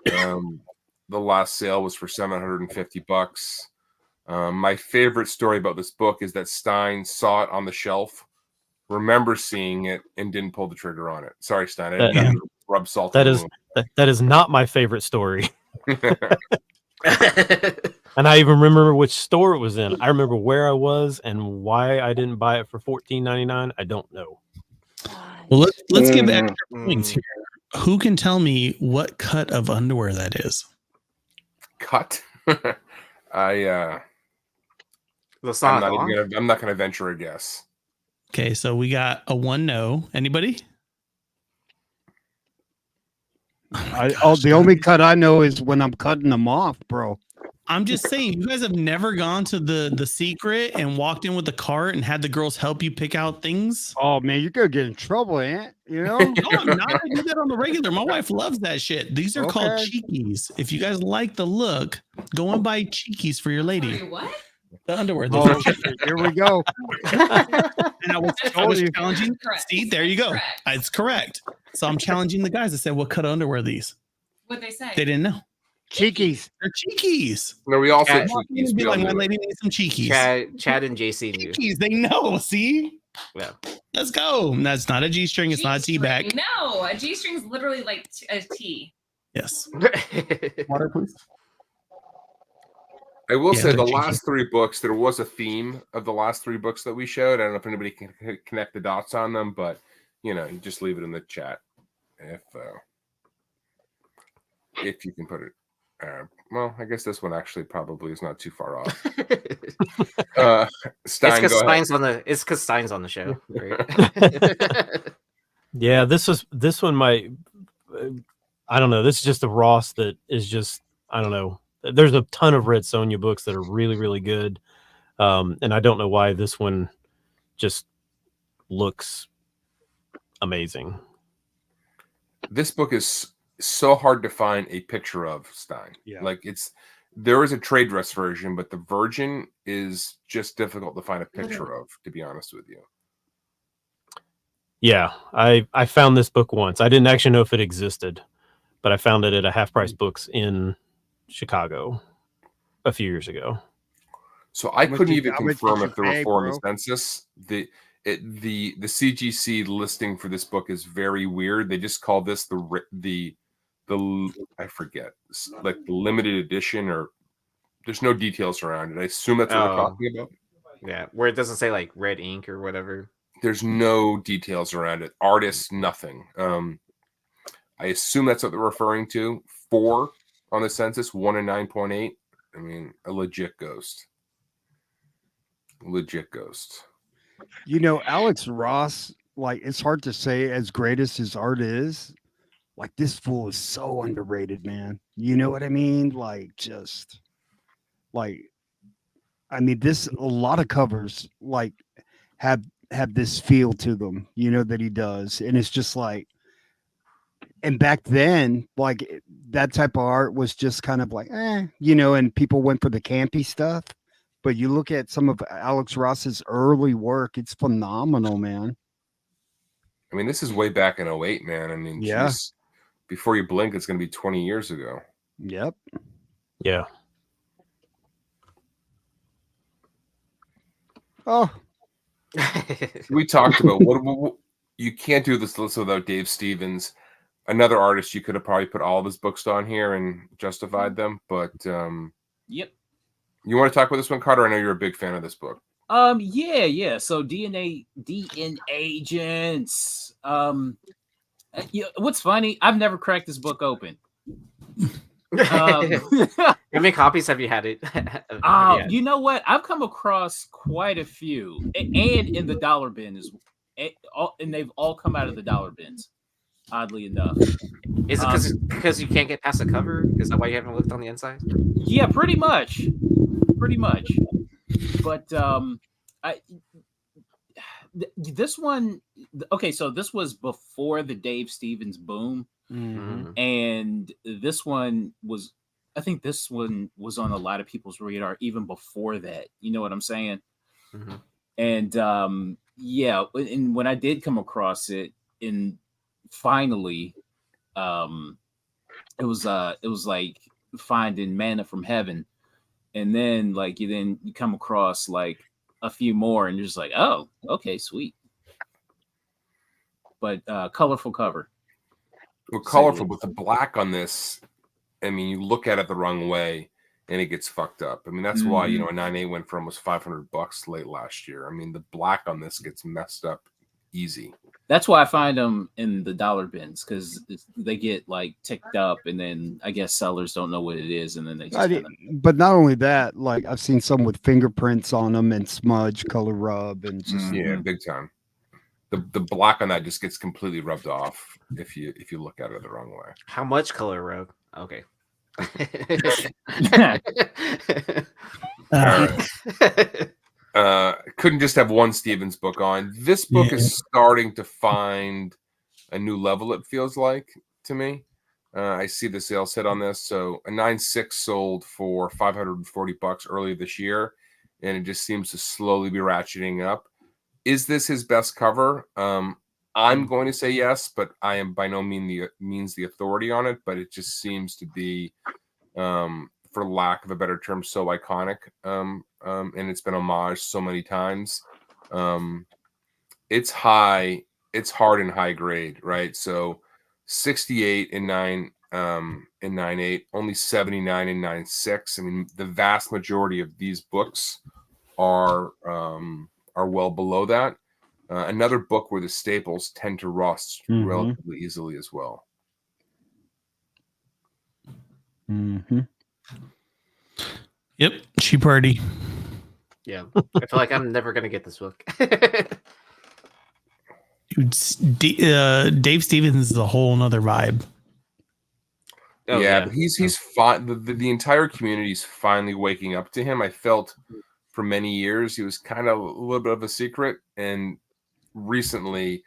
The last sale was for $750. My favorite story about this book is that Stein saw it on the shelf, remember seeing it, and didn't pull the trigger on it. Sorry, Stein. I didn't rub salt. That is not my favorite story. And I even remember which store it was in. I remember where I was and why I didn't buy it for $14.99. I don't know. Well, let's give extra points here. Who can tell me what cut of underwear that is? Cut? I'm not gonna venture a guess. Okay, so we got a 1 no. Anybody? The only cut I know is when I'm cutting them off, bro. I'm just saying, you guys have never gone to the secret and walked in with the cart and had the girls help you pick out things. Oh man, you're gonna get in trouble, Aunt. You know? No, I'm not. I do that on the regular. My wife loves that shit. These are called Okay. cheekies. If you guys like the look, go and buy cheekies for your lady. Sorry, what? The underwear. Oh, here we go. And I was challenging. Correct. See, there you go. Correct. It's correct. So I'm challenging the guys. I said, "What cut of underwear are these?" What'd they say? They didn't know. Cheekies. They're cheekies. No, we all said Cat- cheekies. Be We all like, my knew it. lady needs some cheekies. Chad and JC knew. Cheekies. They know. See. Yeah. Let's go. That's not a G-string. It's not a G-string. T-back. No, a G-string is literally like a T. Yes. Water, Water, please. I will Yeah, say they're the cheeky. last three books, there was a theme of the last three books that we showed. I don't know if anybody can connect the dots on them, but you just leave it in the chat if you can put it. Well, I guess this one actually probably is not too far off. Stein, it's go ahead. because Stein's on the show. Right? Yeah, this one might. I don't know. This is just a Ross that is just. I don't know. There's a ton of Red Sonja books that are really, really good, and I don't know why this one just looks amazing. This book is so hard to find a picture of, Stein. Yeah. Like there is a trade dress version, but the virgin is just difficult to find a picture of, to be honest with you. Yeah, I found this book once. I didn't actually know if it existed, but I found it at a Half Price Books in Chicago a few years ago. So I couldn't even how much confirm did if the you pay, reform bro? is census. The CGC listing for this book is very weird. They just call this the I forget, like the limited edition, or there's no details around it. I assume that's what they're Oh. talking about. Yeah, where it doesn't say like red ink or whatever. There's no details around it. Artists, nothing. I assume that's what they're referring to. 4 on the census, 1 and 9.8. I mean, a legit ghost. Legit ghost. Alex Ross, like, it's hard to say as great as his art is. Like, this fool is so underrated, man. You know what I mean? Like, just like, I mean, a lot of covers like have this feel to them, that he does. And it's just like, and back then, like, that type of art was just kind of like, and people went for the campy stuff. But you look at some of Alex Ross's early work, it's phenomenal, man. I mean, this is way back in 08, man. I mean, Yeah. geez, before you blink, it's going to be 20 years ago. Yep. Yeah. Oh, We talked about what you can't do this list without Dave Stevens, another artist. You could have probably put all of his books on here and justified them, but Yep. you want to talk about this one, Carter? I know you're a big fan of this book. Yeah. So DNA agents. What's funny? I've never cracked this book open. How many copies have you had it? You know what? I've come across quite a few, and in the dollar bin and they've all come out of the dollar bins. Oddly enough, Is it because you can't get past the cover? Is that why you haven't looked on the inside? Yeah, pretty much. But this one, okay. So this was before the Dave Stevens boom. Mm-hmm. And this one was, I think this one was on a lot of people's radar even before that. You know what I'm saying? Mm-hmm. And yeah, and when I did come across it, and finally, it was like finding manna from heaven. And then like you come across like a few more, and you're just like, oh, okay, sweet. But colorful cover. Well, colorful, but the black on this, I mean, you look at it the wrong way and it gets fucked up. I mean, that's why, a 9.8 went for almost $500 late last year. I mean, the black on this gets messed up easy. That's why I find them in the dollar bins, because they get like ticked up, and then I guess sellers don't know what it is, and then they just but not only that, like I've seen some with fingerprints on them and smudge, color rub, and just yeah, big time. The black on that just gets completely rubbed off if you look at it the wrong way. How much color rub? Okay. All right. Couldn't just have one Stevens book on. This book is starting to find a new level, it feels like to me. I see the sales hit on this. So a 9.6 sold for $540 earlier this year, and it just seems to slowly be ratcheting up. Is this his best cover? I'm going to say yes, but I am by no means the authority on it. But it just seems to be, for lack of a better term, so iconic. And it's been homaged so many times. It's high, it's hard and high grade, right? So 68 in 9.8, only 79 in 9.6. I mean, the vast majority of these books are well below that. Another book where the staples tend to rust relatively easily as well. Yep, She Party. Yeah, I feel like I'm never gonna get this book. Dude, Dave Stevens is a whole nother vibe. Oh, yeah, but he's fine. The entire community is finally waking up to him. I felt for many years he was kind of a little bit of a secret, and recently,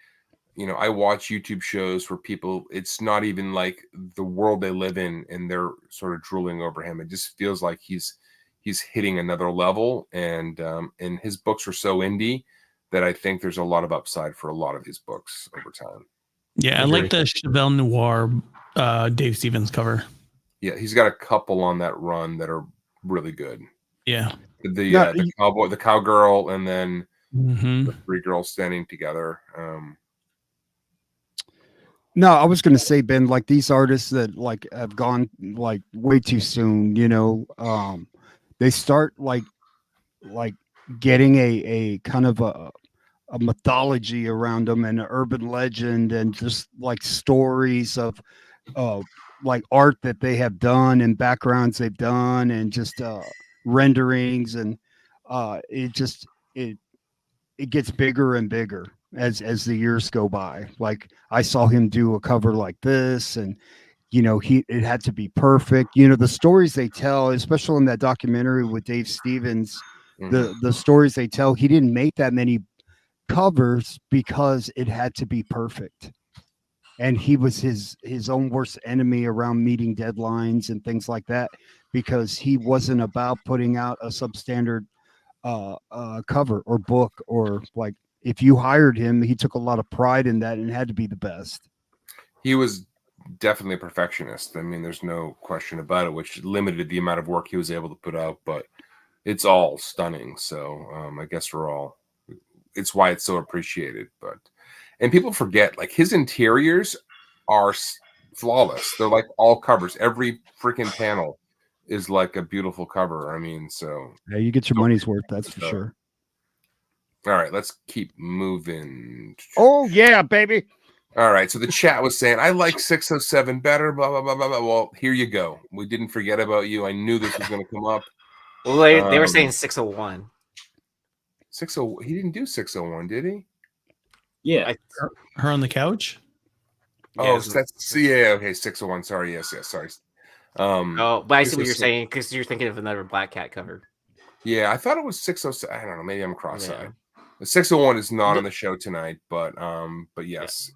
you know, I watch YouTube shows where people, it's not even like the world they live in, and they're sort of drooling over him. It just feels like he's hitting another level, and his books are so indie that I think there's a lot of upside for a lot of his books over time. Yeah, I like the Chevelle Noir Dave Stevens cover. Yeah, he's got a couple on that run that are really good. Yeah, the cowboy, the cowgirl, and then the three girls standing together. No, I was going to say, Ben, like these artists that like have gone like way too soon, you know, they start like getting a kind of a mythology around them and an urban legend and just like stories of like art that they have done and backgrounds they've done and just renderings, and it gets bigger and bigger as the years go by. Like I saw him do a cover like this, and you know, it had to be perfect. You know, the stories they tell, especially in that documentary with Dave Stevens, the stories they tell, he didn't make that many covers because it had to be perfect. And he was his own worst enemy around meeting deadlines and things like that, because he wasn't about putting out a substandard cover or book, or like if you hired him, he took a lot of pride in that and had to be the best. He was definitely a perfectionist. I mean, there's no question about it, which limited the amount of work he was able to put out, but it's all stunning. So I guess it's why it's so appreciated. And people forget, like, his interiors are flawless. They're like all covers. Every freaking panel is like a beautiful cover. I mean, so yeah, you get your money's worth, that's for sure. All right, let's keep moving. Oh yeah, baby. All right, so the chat was saying, I like 607 better, blah, blah, blah, blah, blah. Well, here you go. We didn't forget about you. I knew this was going to come up. Well, they were saying 601. 60. He didn't do 601, did he? Yeah. Her on the couch? Oh, that's, yeah, okay, 601. Sorry, yes, sorry. But I see what you're saying, because you're thinking of another Black Cat cover. Yeah, I thought it was 607. I don't know, maybe I'm cross-eyed. The 601 is not on the show tonight, but yes,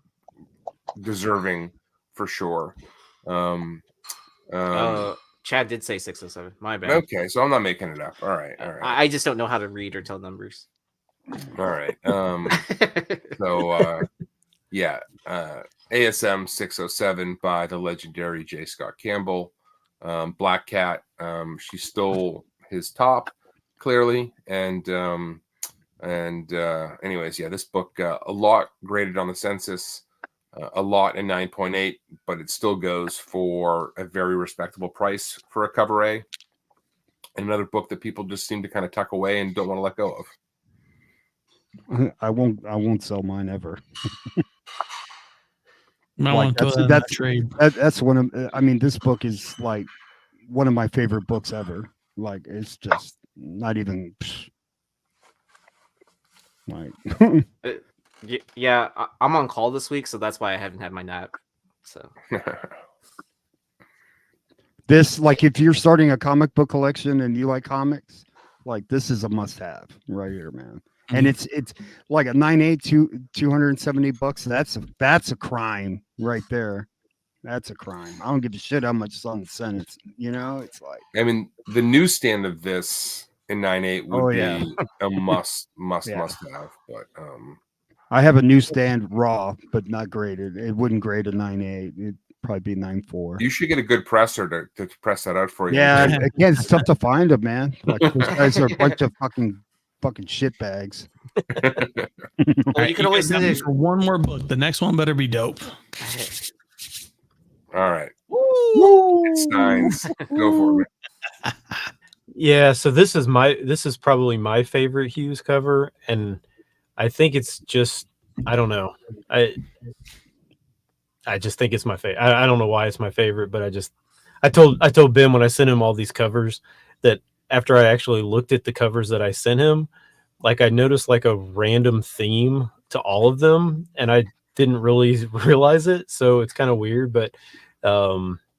deserving for sure. Chad did say 607. My bad. Okay, so I'm not making it up. All right. I just don't know how to read or tell numbers. All right. So ASM 607 by the legendary J. Scott Campbell. Black Cat. She stole his top, clearly, and anyways, this book, a lot graded on the census, a lot in 9.8, but it still goes for a very respectable price for a cover A. Another book that people just seem to kind of tuck away and don't want to let go of. I won't sell mine ever. That's one of, I mean, this book is like one of my favorite books ever. Like, it's just not even like yeah, I'm on call this week, so that's why I haven't had my nap. So This, like, if you're starting a comic book collection and you like comics, like this is a must-have right here, man. And it's like a 9.8, $270. That's a crime right there. That's a crime. I don't give a shit how much it's on the sentence. You know, it's like, I mean, the newsstand of this in 9.8 would be a must have. But I have a newsstand raw, but not graded. It wouldn't grade a 9.8. It'd probably be 9.4. you should get a good presser to press that out for you. Yeah, again, it's tough to find them, man. Like those guys are a bunch of fucking shit bags. Or you can always send it. for one more book. The next one better be dope. All right. It's nines. Go for it. Yeah, so this is probably my favorite Hughes cover, and I think it's just, I don't know. I just think it's my favorite. I don't know why it's my favorite, but I told Ben when I sent him all these covers that after I actually looked at the covers that I sent him, like I noticed like a random theme to all of them, and I didn't really realize it. So it's kind of weird, but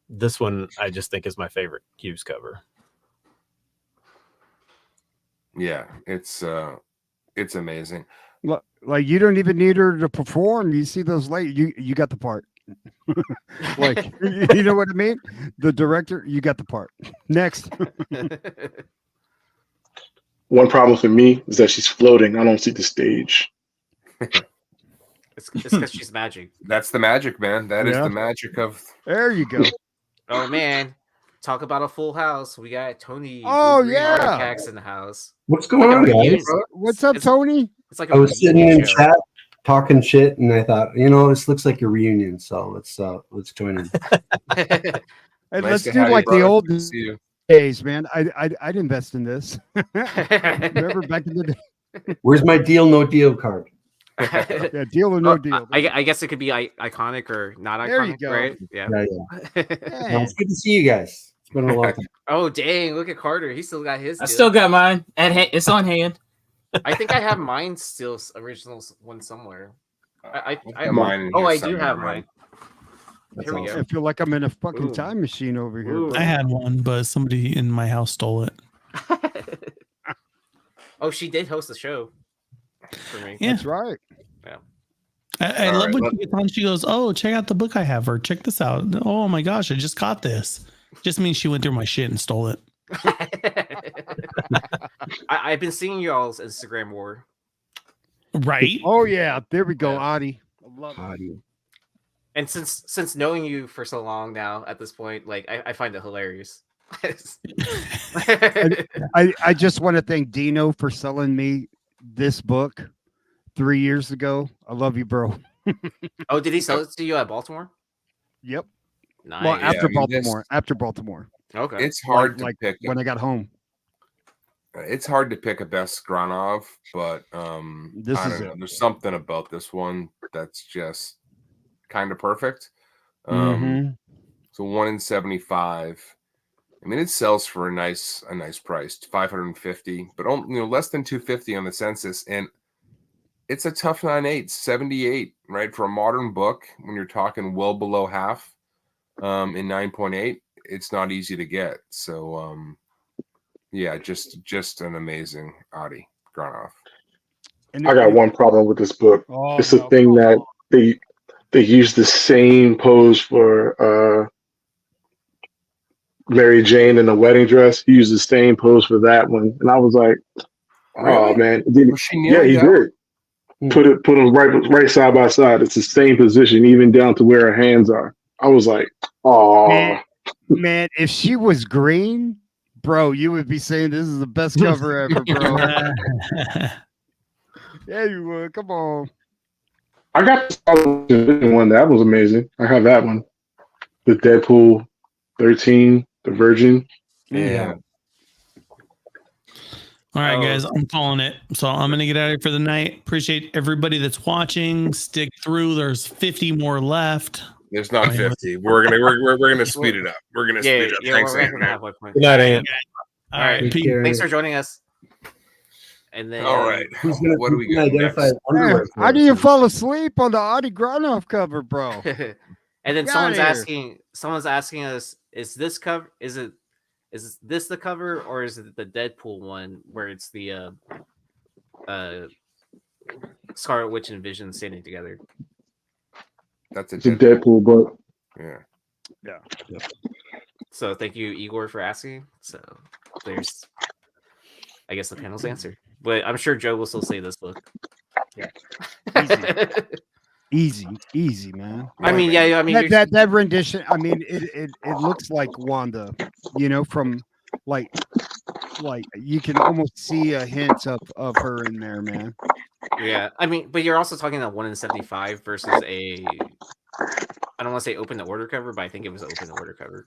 this one I just think is my favorite Hughes cover. Yeah, it's amazing. Like you don't even need her to perform. You see those late, you got the part. Like, you know what I mean? The director, you got the part. Next. One problem for me is that she's floating. I don't see the stage. It's because she's magic. That's the magic, man. That is the magic of. There you go. Oh man, talk about a full house. We got Tony. Oh, Green yeah. Artifacts in the house. What's going on, guys? What's up, Tony? It's like I was sitting reunion in show. chat talking shit, and I thought, this looks like a reunion, so let's join in. Hey, Nice let's to do have you, like the brother. old Good to see you. days, man. I'd invest in this. Remember back in the day? Where's my deal, no deal card? Yeah, deal or no deal. I guess it could be iconic or not There you iconic, go. right? Yeah. Yeah. Well, it's good to see you guys. It's been a long time. Oh dang! Look at Carter. He still got his. I deal. still got mine. It's on hand. I think I have mine still, original one somewhere. I have mine in oh, here I do somewhere, have man. mine. That's Here we I feel like I'm in a fucking time machine over here. Ooh. I had one, but somebody in my house stole it. Oh, she did host the show for me. Yeah. That's right. Yeah. I All love right, when she gets on. She goes, "Oh, check out the book I have," or "Check this out." Oh my gosh, I just caught this. Just means she went through my shit and stole it. I've been seeing y'all's Instagram war. Right. Oh yeah, there we go, Yeah. Adi. I love it. Audio. And since knowing you for so long now, at this point, like I find it hilarious. I just want to thank Dino for selling me this book 3 years ago. I love you, bro. Oh, did he sell it to you at Baltimore? Yep. Nice. Well, after I mean, this- Baltimore. After Baltimore. Okay. It's hard Like to pick. when I got home. It's hard to pick a best Granov, but This I is don't know. it. There's something about this one that's just kind of perfect. Mhm. So 1 in 75. I mean, it sells for a nice price, 550, but less than 250 on the census, and it's a tough 9.8, 78, right? For a modern book, when you're talking well below half in 9.8, it's not easy to get. So yeah, just an amazing Adi Granov. And I got one problem with this book. Oh, It's the no. thing that they use the same pose for Mary Jane in the wedding dress. He used the same pose for that one, and I was like, "Oh Really? man!" Was she Yeah, kneeling he down? did. Put them right side by side. It's the same position, even down to where her hands are. I was like, "Oh." Man, if she was green, bro, you would be saying this is the best cover ever, bro. Yeah, you would. Come on. I got the one that was amazing. I have that one, the Deadpool 13, the Virgin. Yeah. All right, Oh. guys, I'm calling it. So I'm gonna get out of here for the night. Appreciate everybody that's watching. Stick through. There's 50 more left. There's not 50. We're gonna speed it up. We're gonna Yeah, speed it up. yeah, Thanks, we're Andrew. at the halfway point. Good night, Ant. All All right. right, Take care. Thanks for joining us. And then All right. What do we got identify next? underwear? How do you fall asleep on the Adi Granov cover, bro? And then Get outta someone's asking us, is this this the cover, or is it the Deadpool one where it's the Scarlet Witch and Vision standing together? That's It's a Deadpool book. Yeah. So thank you, Igor, for asking. So there's, I guess, the panel's answer. But I'm sure Joe will still say this book. Yeah. Easy, man. I mean, yeah, I mean that rendition. I mean, it looks like Wanda, from like you can almost see a hint of her in there, man. Yeah, I mean, but you're also talking about 1 in 75 versus a, I don't want to say open to order cover, but I think it was an open to order cover.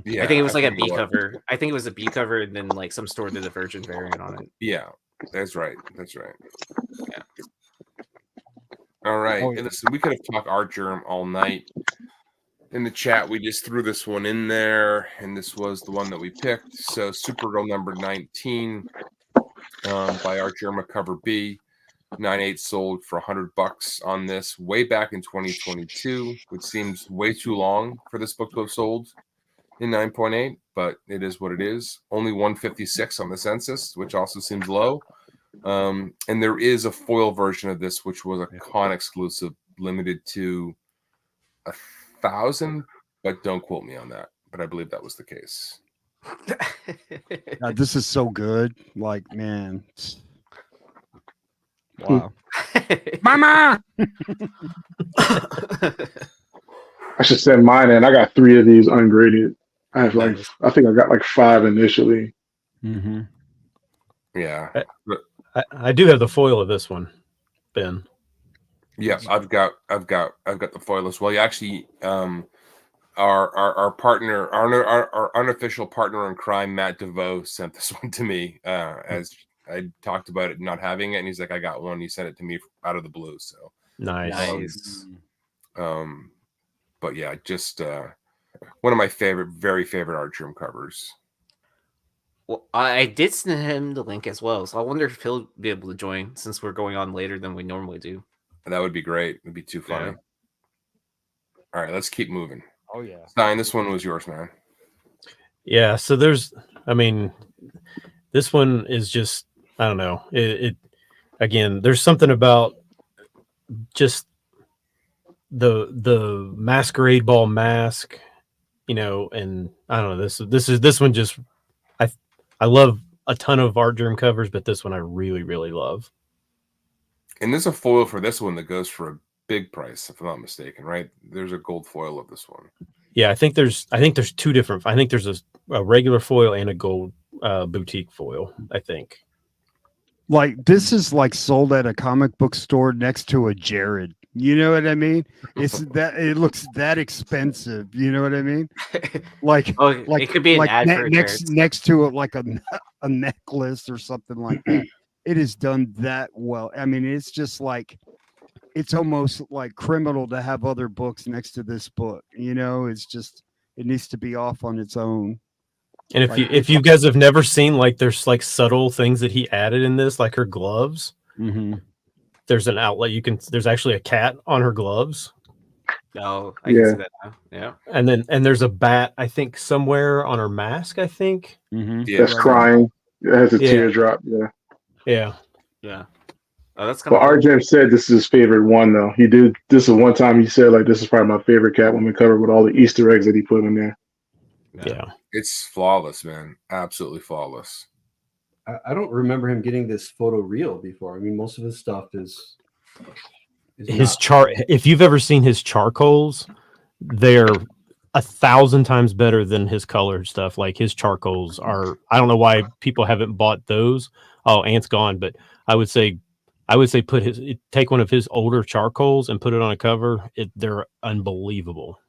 Yeah, I think it was like a B cover. I think it was a B cover, and then like some store did a Virgin variant on it. Yeah, that's right. Yeah. All right. Oh, yeah. And listen, we could have talked Art Germ all night. In the chat, we just threw this one in there, and this was the one that we picked. So Supergirl number 19 by Art Germa, cover B. 9/8 sold for $100 on this way back in 2022, which seems way too long for this book to have sold in 9.8, but it is what it is. Only 156 on the census, which also seems low. And there is a foil version of this, which was a con exclusive, limited to 1,000, but don't quote me on that. But I believe that was the case. God, this is so good. Like, man. Wow. Mama! I should send mine in. I got 3 of these ungraded. I have I think I got like 5 initially. Mm-hmm. Yeah. I do have the foil of this one, Ben. Yeah, I've got the foil as well. You actually, our partner, our unofficial partner in crime, Matt DeVoe, sent this one to me as I talked about it not having it, and he's like, "I got one." He sent it to me out of the blue. So nice. But yeah, just one of my very favorite Art Germ covers. Well, I did send him the link as well, so I wonder if he'll be able to join since we're going on later than we normally do. That would be great. It'd be too funny. Yeah. All right, let's keep moving. Oh yeah. Stein, this one was yours, man. Yeah, so this one is just, I don't know. It again, there's something about just the masquerade ball mask, and I don't know, this one just, I love a ton of Art Germ covers, but this one I really, really love. And there's a foil for this one that goes for a big price, if I'm not mistaken, right? There's a gold foil of this one. Yeah, I think there's 2 different. I think there's a regular foil and a gold boutique foil, I think. Like, this is like sold at a comic book store next to a Jared. You know what I mean? It looks that expensive. You know what I mean? Like, it could be an ad for next to it, like a necklace or something like that. It is done that well. I mean, it's just like, it's almost like criminal to have other books next to this book. It's just, it needs to be off on its own. And if you guys have never seen, like, there's like subtle things that he added in this, like her gloves. Mm-hmm. There's an outlet there's actually a cat on her gloves. No, I can see that now. Yeah. And there's a bat, I think, somewhere on her mask, I think. Mm-hmm. Yeah, that's crying. It has a teardrop. Yeah. Oh, that's kind But Art Germ said this is his favorite one, though. This is one time he said, like, this is probably my favorite Catwoman cover with all the Easter eggs that he put in there. Yeah. It's flawless, man. Absolutely flawless. I don't remember him getting this photo real before. I mean, most of his stuff is his if you've ever seen his charcoals, they're 1,000 times better than his colored stuff. Like, his charcoals are, I don't know why people haven't bought those. Oh, Ant's gone, but I would say take one of his older charcoals and put it on a cover. They're unbelievable.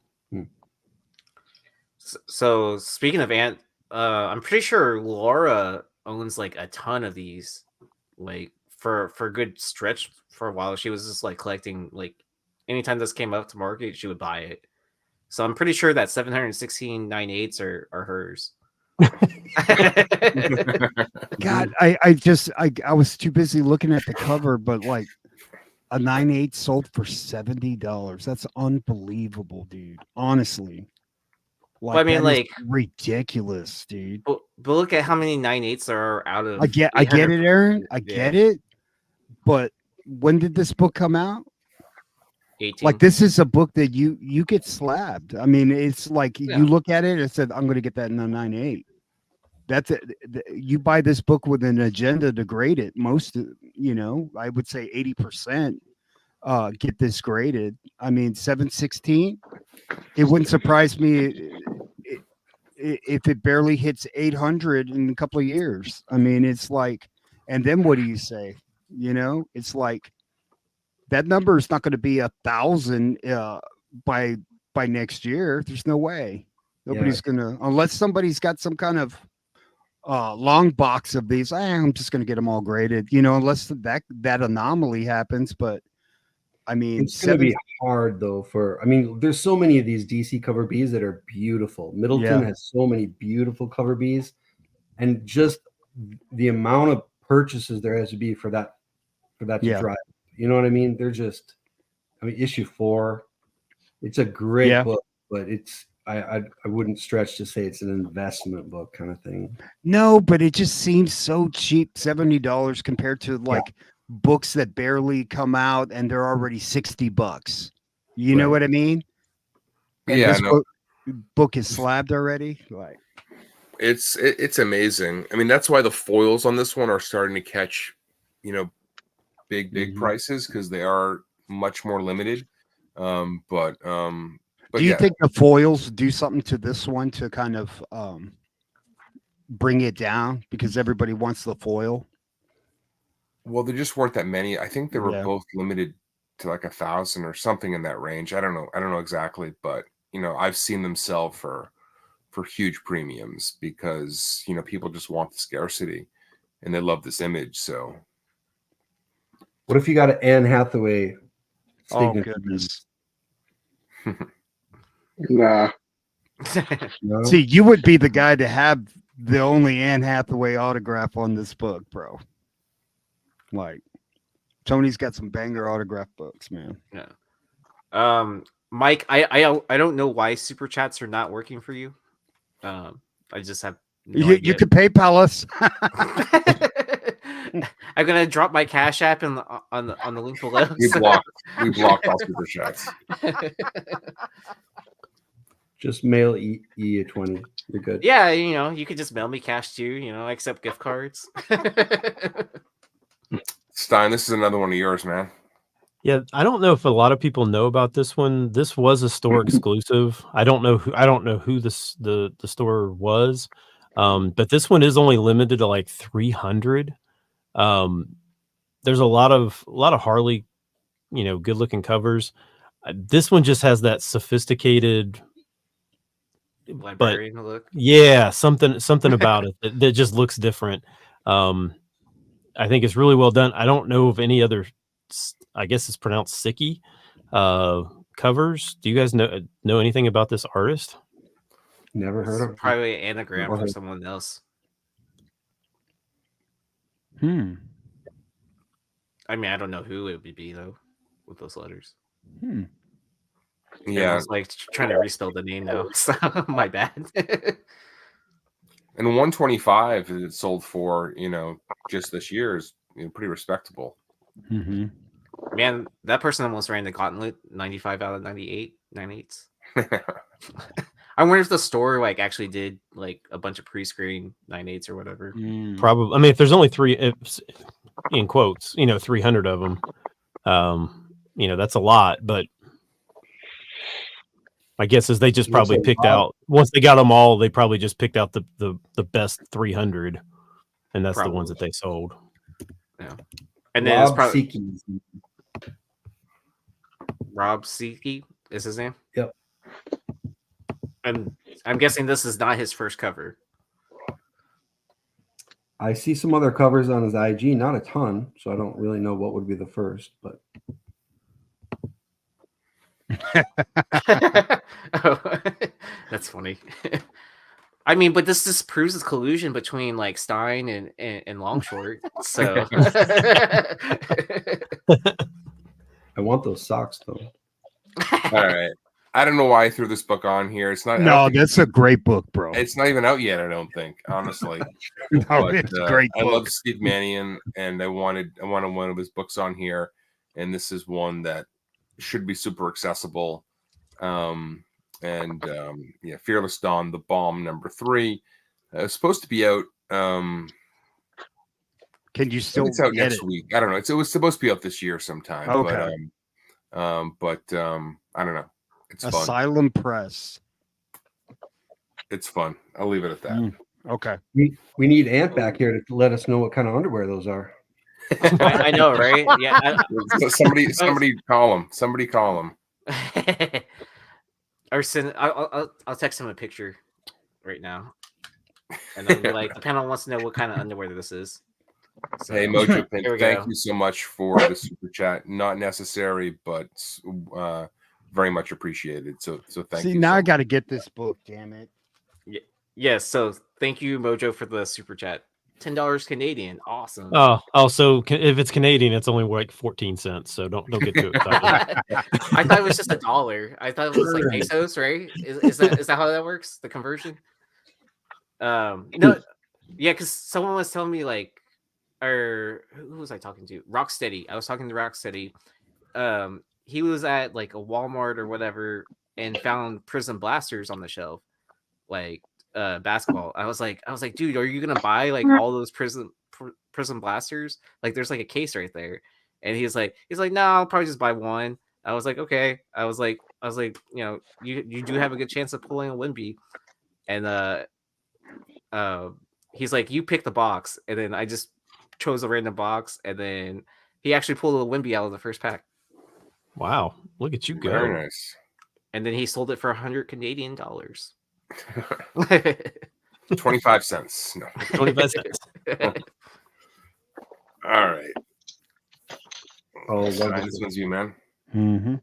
So speaking of Ant, I'm pretty sure Laura owns like a ton of these, like for a good stretch for a while. She was just like collecting, like anytime this came up to market, she would buy it. So I'm pretty sure that 716 9/8s are hers. God, I was too busy looking at the cover, but like, a 9/8 sold for $70. That's unbelievable, dude. Honestly. Well, I mean, that is like, ridiculous, dude. but look at how many 9/8s are out of. I get 800. it, Aaron. I Yeah. get it. But when did this book come out? 18. Like, this is a book that you get slabbed. I mean, it's like Yeah. you look at it and said, I'm going to get that in a 9/8. That's it. You buy this book with an agenda to grade it. Most, I would say 80% get this graded. I mean, 716. It wouldn't surprise me if it barely hits 800 in a couple of years. I mean, it's like, and then what do you say? It's like that number is not going to be 1,000 by next year. There's no way. Nobody's gonna, unless somebody's got some kind of long box of these. I'm just gonna get them all graded. Unless that anomaly happens. But I mean, It's going to be hard though. There's so many of these DC cover Bs that are beautiful. Middleton has so many beautiful cover Bs, and just the amount of purchases there has to be for that to drive. You know what I mean? They're just, issue 4, it's a great book, but it's I wouldn't stretch to say it's an investment book kind of thing. No, but it just seems so cheap, $70 compared to like books that barely come out and they're already $60. You know what I mean? And this book is slabbed already. Like, it's amazing. I mean, that's why the foils on this one are starting to catch, big prices, because they are much more limited. But do you think the foils do something to this one to kind of bring it down because everybody wants the foil? Well, there just weren't that many. I think they were both limited to like 1,000 or something in that range. I don't know exactly, but I've seen them sell for huge premiums because people just want the scarcity and they love this image. So what if you got an Anne Hathaway signature? Oh goodness. Nah. No? See, you would be the guy to have the only Anne Hathaway autograph on this book, bro. Like, Tony's got some banger autograph books, man. Yeah. Mike, I don't know why super chats are not working for you. I just have you could PayPal us. I'm gonna drop my Cash App on the link below. We blocked all super chats. Just mail E a 20. You're good. Yeah, you could just mail me cash too. I accept gift cards. Stein, this is another one of yours, man. Yeah, I don't know if a lot of people know about this one. This was a store exclusive. I don't know who the store was, but this one is only limited to like 300. There's a lot of Harley, good looking covers. This one just has that sophisticated librarian look. Yeah, something about it that just looks different. I think it's really well done. I don't know of any other, I guess it's pronounced Sicky, covers. Do you guys know anything about this artist? Never heard of him. Probably an anagram for someone else. I mean, I don't know who it would be though with those letters. Yeah, I was like trying to respell the name now. So my bad. And 125 that it sold for, just this year is pretty respectable. Mm-hmm. Man, that person almost ran the gauntlet. 95 out of 98, 9/8s. I wonder if the store like actually did like a bunch of pre-screen 9/8s or whatever. Probably. I mean, if there's only in quotes, 300 of them, that's a lot. But my guess is they just probably picked out, once they got them all, they probably just picked out the best 300, and that's the ones that they sold. Yeah, and then it's probably Seeking. Rob Seeky is his name. Yep. And I'm guessing this is not his first cover. I see some other covers on his IG, not a ton, so I don't really know what would be the first, but oh, that's funny. I mean, but this just proves this collusion between like Stein and Longshort. So I want those socks though. All right. I don't know why I threw this book on here. It's not. No, that's a great book, bro. It's not even out yet. I don't think, honestly. No, But, it's a great I book. love Steve Mannion, and I wanted one of his books on here, and this is one that should be super accessible. Fearless Dawn, The Bomb, #3. It's supposed to be out. Can you still? It's out get next it? week. I don't know. It was supposed to be out this year sometime. Okay. But I don't know. It's fun. Asylum Press. It's fun. I'll leave it at that. Okay. We need Ant back here to let us know what kind of underwear those are. I know, right? Yeah. Somebody call him. Somebody call him. Or send. I'll text him a picture right now, and I'll be like, the panel wants to know what kind of underwear this is. So, Hey, Mojo Pin, here we thank go. you so much for the super chat. Not necessary, but very much appreciated. So thank you. See, now so I got to get this book. Damn it. Yes. So thank you, Mojo, for the super chat. $10 Canadian. Awesome. Oh, so if it's Canadian, it's only like 14 cents. So don't get too excited. I thought it was just $1. I thought it was like pesos, right? Is that how that works? The conversion? No, yeah, because someone was telling me like, or who was I talking to? Rocksteady. I was talking to Rocksteady. He was at like a Walmart or whatever and found Prism Blasters on the shelf, like basketball. I was like, dude, are you gonna buy like all those Prism Blasters? Like, there's like a case right there. And he's like, no, I'll probably just buy one. I was like, okay. I was like, you know, you do have a good chance of pulling a Wimby. And he's like, you pick the box, and then I just chose a random box, and then he actually pulled a Wimby out of the first pack. Wow, look at you go! Very nice. And then he sold it for $100 Canadian. 25 cents. No. 25 cents. All right. Oh, This one's you, man. Mm-hmm.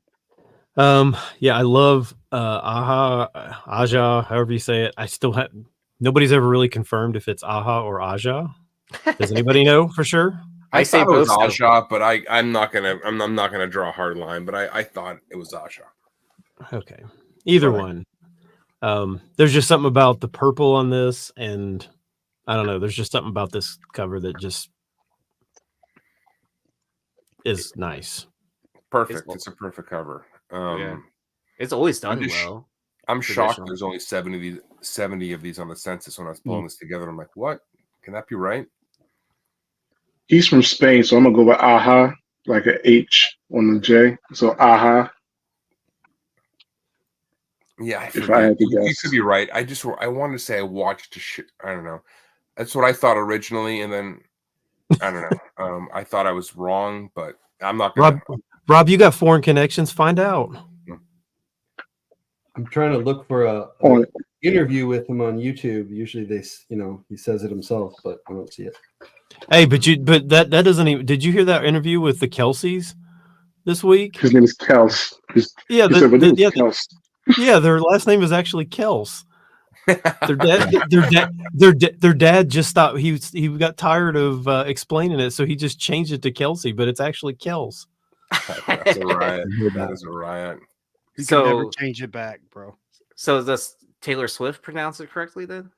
Yeah, I love Aja, however you say it. I still have nobody's ever really confirmed if it's Aja or Aja. Does anybody know for sure? I say thought it was both. Aja, but I'm not gonna draw a hard line, but I thought it was Aja. Okay, either one. There's just something about the purple on this, and I don't know. There's just something about this cover that just is nice. Perfect. It's a perfect cover. Yeah. It's always done well. I'm shocked there's only 70 of these on the census when I was pulling this together. I'm like, what? Can that be right? He's from Spain, so I'm gonna go with Aja, like an H on the J. So Aja. Yeah, if I had to you guess. could be right. I wanted to say I watched I don't know. That's what I thought originally, and then I don't know. I thought I was wrong, but I'm not gonna. Rob, you got foreign connections. Find out. I'm trying to look for a interview with him on YouTube. Usually he says it himself, but I don't see it. Hey, but that doesn't even. Did you hear that interview with the Kelseys this week? His name is Kels. Yeah, Kels. Yeah, their last name is actually Kels. Their dad just thought he got tired of explaining it, so he just changed it to Kelsey, but it's actually Kels. That's a riot. That is a riot. You can never change it back, bro. So does Taylor Swift pronounce it correctly then?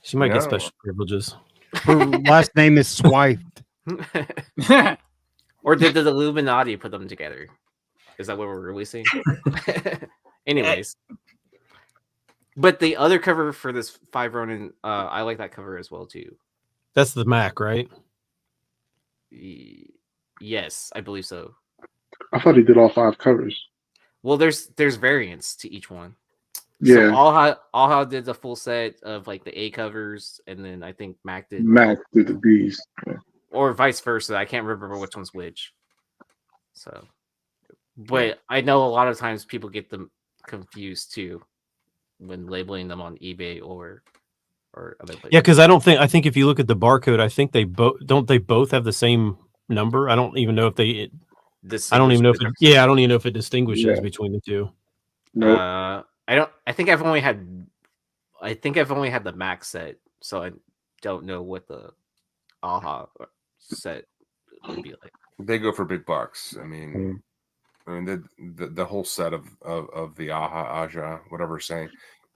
She might get special privileges. Her last name is Swift. Or did the Illuminati put them together? Is that what we're releasing? Anyways. But the other cover for this 5 Ronin, I like that cover as well too. That's the Mac, right? Yes, I believe so. I thought he did all 5 covers. Well, there's variants to each one. Yeah. So Alha did the full set of like the A covers, and then I think Mac did the B's. Yeah. Or vice versa. I can't remember which one's which. So, but I know a lot of times people get them confused too when labeling them on eBay or other places. Yeah, because I think if you look at the barcode, I think they both have the same number. I don't even know if they. I don't even know if it distinguishes between the two. Nope. I think I've only had the Max set, so I don't know what the Aha set would be like. They go for big bucks. I mean, the whole set of the Aja, whatever we're saying,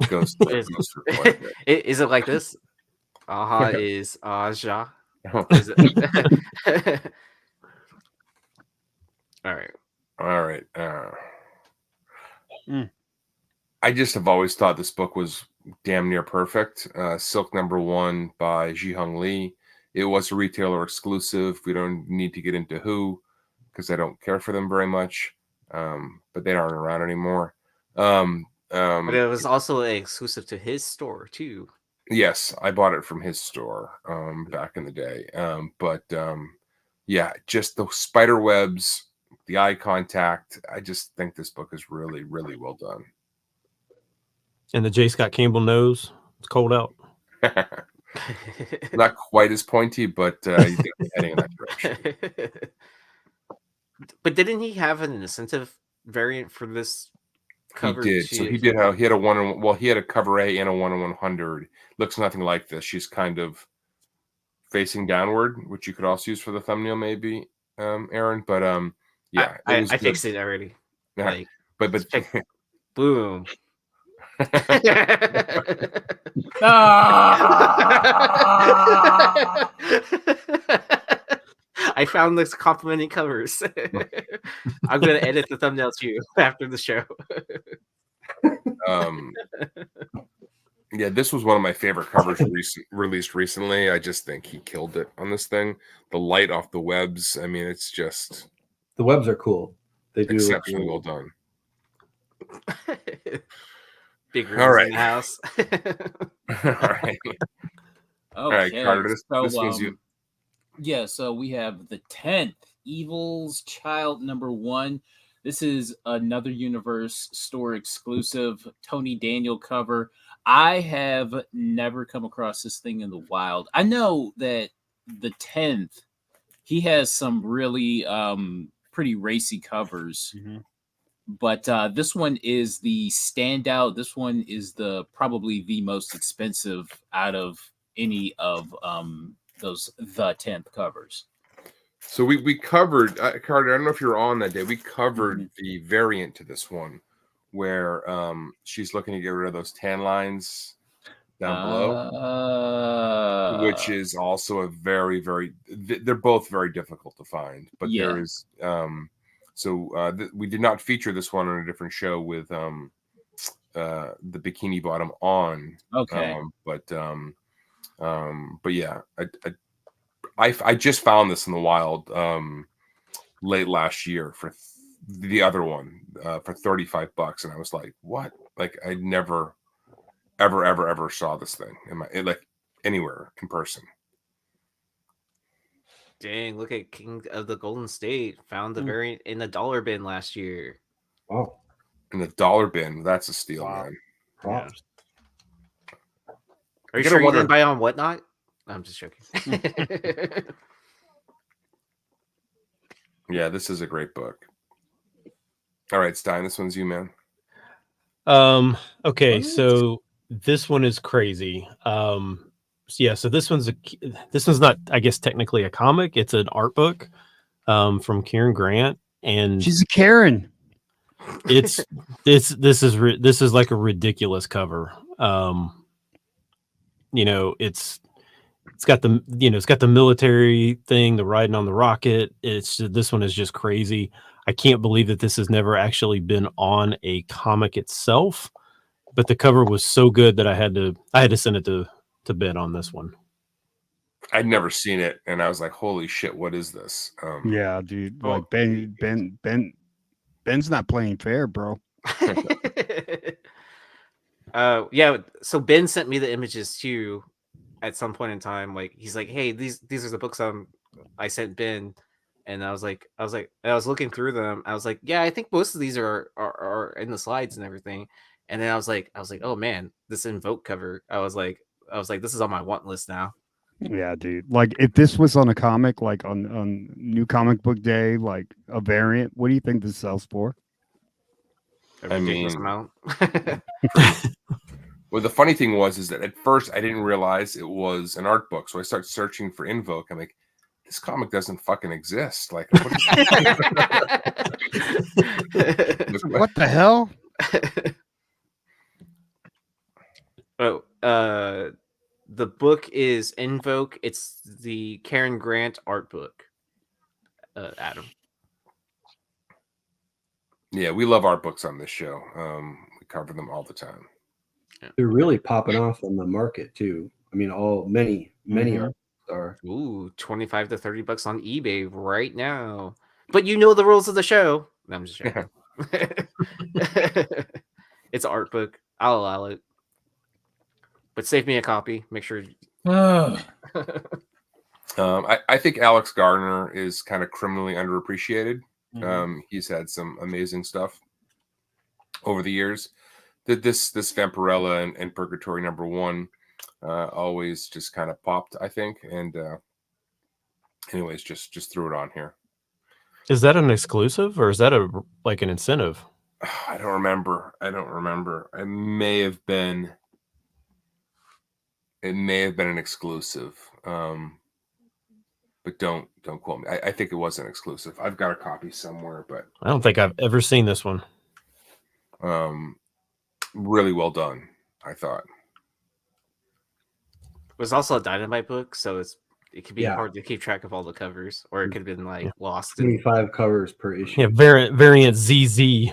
goes for quite a bit. Is it like this? Aha is Aja. Oh. Is it? All right. I just have always thought this book was damn near perfect. Silk #1 by Ji-Hung Lee. It was a retailer exclusive. We don't need to get into who, because I don't care for them very much. But they aren't around anymore. but it was also exclusive to his store too. Yes, I bought it from his store back in the day. Yeah, just the spider webs, the eye contact. I just think this book is really, really well done. And the J. Scott Campbell knows it's cold out. Not quite as pointy, but you think we're heading in that direction. But didn't he have an incentive variant for this cover? He did. So he did. He had a 1 well, he had a cover A and a 1 in 100. Looks nothing like this. She's kind of facing downward, which you could also use for the thumbnail, maybe, Aaron. But yeah, I fixed it already. Yeah. Like, but boom. I found this complimenting covers. I'm gonna edit the thumbnail too after the show. Yeah, this was one of my favorite covers released recently. I just think he killed it on this thing. The light off the webs. I mean, it's just the webs are cool. They do exceptionally well done. Big rooms in the house. All right. Okay, All right, Carter. This was you. Yeah, so we have the 10th Evil's Child #1. This is another Universe store exclusive Tony Daniel cover. I have never come across this thing in the wild. I know that the 10th, he has some really pretty racy covers. Mm-hmm. But this one is the standout. This one is probably the most expensive out of any of those the 10th covers. So we covered, Carter, I don't know if you were on that day. We covered the variant to this one where she's looking to get rid of those tan lines down below, which is also a very, very, they're both very difficult to find. But there is, we did not feature this one on a different show with the bikini bottom on. Okay. But yeah, I just found this in the wild late last year for the other one for $35, and I was like, "What?" Like I never, ever saw this thing like anywhere in person. Dang! Look at King of the Golden State found the variant in the dollar bin last year. Oh, in the dollar bin, that's a steal, man. Wow. Yeah. Are you sure you didn't buy on Whatnot? I'm just joking. Yeah, this is a great book. All right, Stein, this one's you, man. Okay, so this one is crazy. So this one's not, I guess, technically a comic. It's an art book from Karen Grant, and she's a Karen. This is like a ridiculous cover. It's got the military thing, the riding on the rocket. This one is just crazy. I can't believe that this has never actually been on a comic itself, but the cover was so good that I had to send it to Ben on this one. I'd never seen it, and I was like, "Holy shit, what is this?" Yeah, dude. Like Ben's not playing fair, bro. Yeah. So Ben sent me the images too. At some point in time, like he's like, "Hey, these are the books I sent Ben," and I was looking through them. I was like, "Yeah, I think most of these are in the slides and everything." And then I was like, "Oh man, this Invoke cover." I was like, "This is on my want list now." Yeah, dude. Like if this was on a comic, like on New Comic Book Day, like a variant, what do you think this sells for? A ridiculous amount. Well, the funny thing is that at first I didn't realize it was an art book. So I started searching for Invoke. I'm like, this comic doesn't fucking exist. Like, what, What the hell? Oh, the book is Invoke. It's the Karen Grant art book. Adam. Yeah, we love art books on this show. We cover them all the time. They're really popping off on the market too. I mean, many artists are. Ooh, $25 to $30 on eBay right now. But you know the rules of the show. No, I'm just joking. It's an art book. I'll allow it. But save me a copy. Make sure. I think Alex Gardner is kind of criminally underappreciated. He's had some amazing stuff over the years. This Vampirella and Purgatory #1 always just kind of popped, I think. And anyways, just threw it on here. Is that an exclusive or is that like an incentive? I don't remember. It may have been an exclusive. But don't quote me. I think it was an exclusive. I've got a copy somewhere, but I don't think I've ever seen this one. Really well done, I thought. It was also a Dynamite book, so it could be Yeah. hard to keep track of all the covers, or it could have been like lost. 25 covers per issue. Yeah, variant ZZ.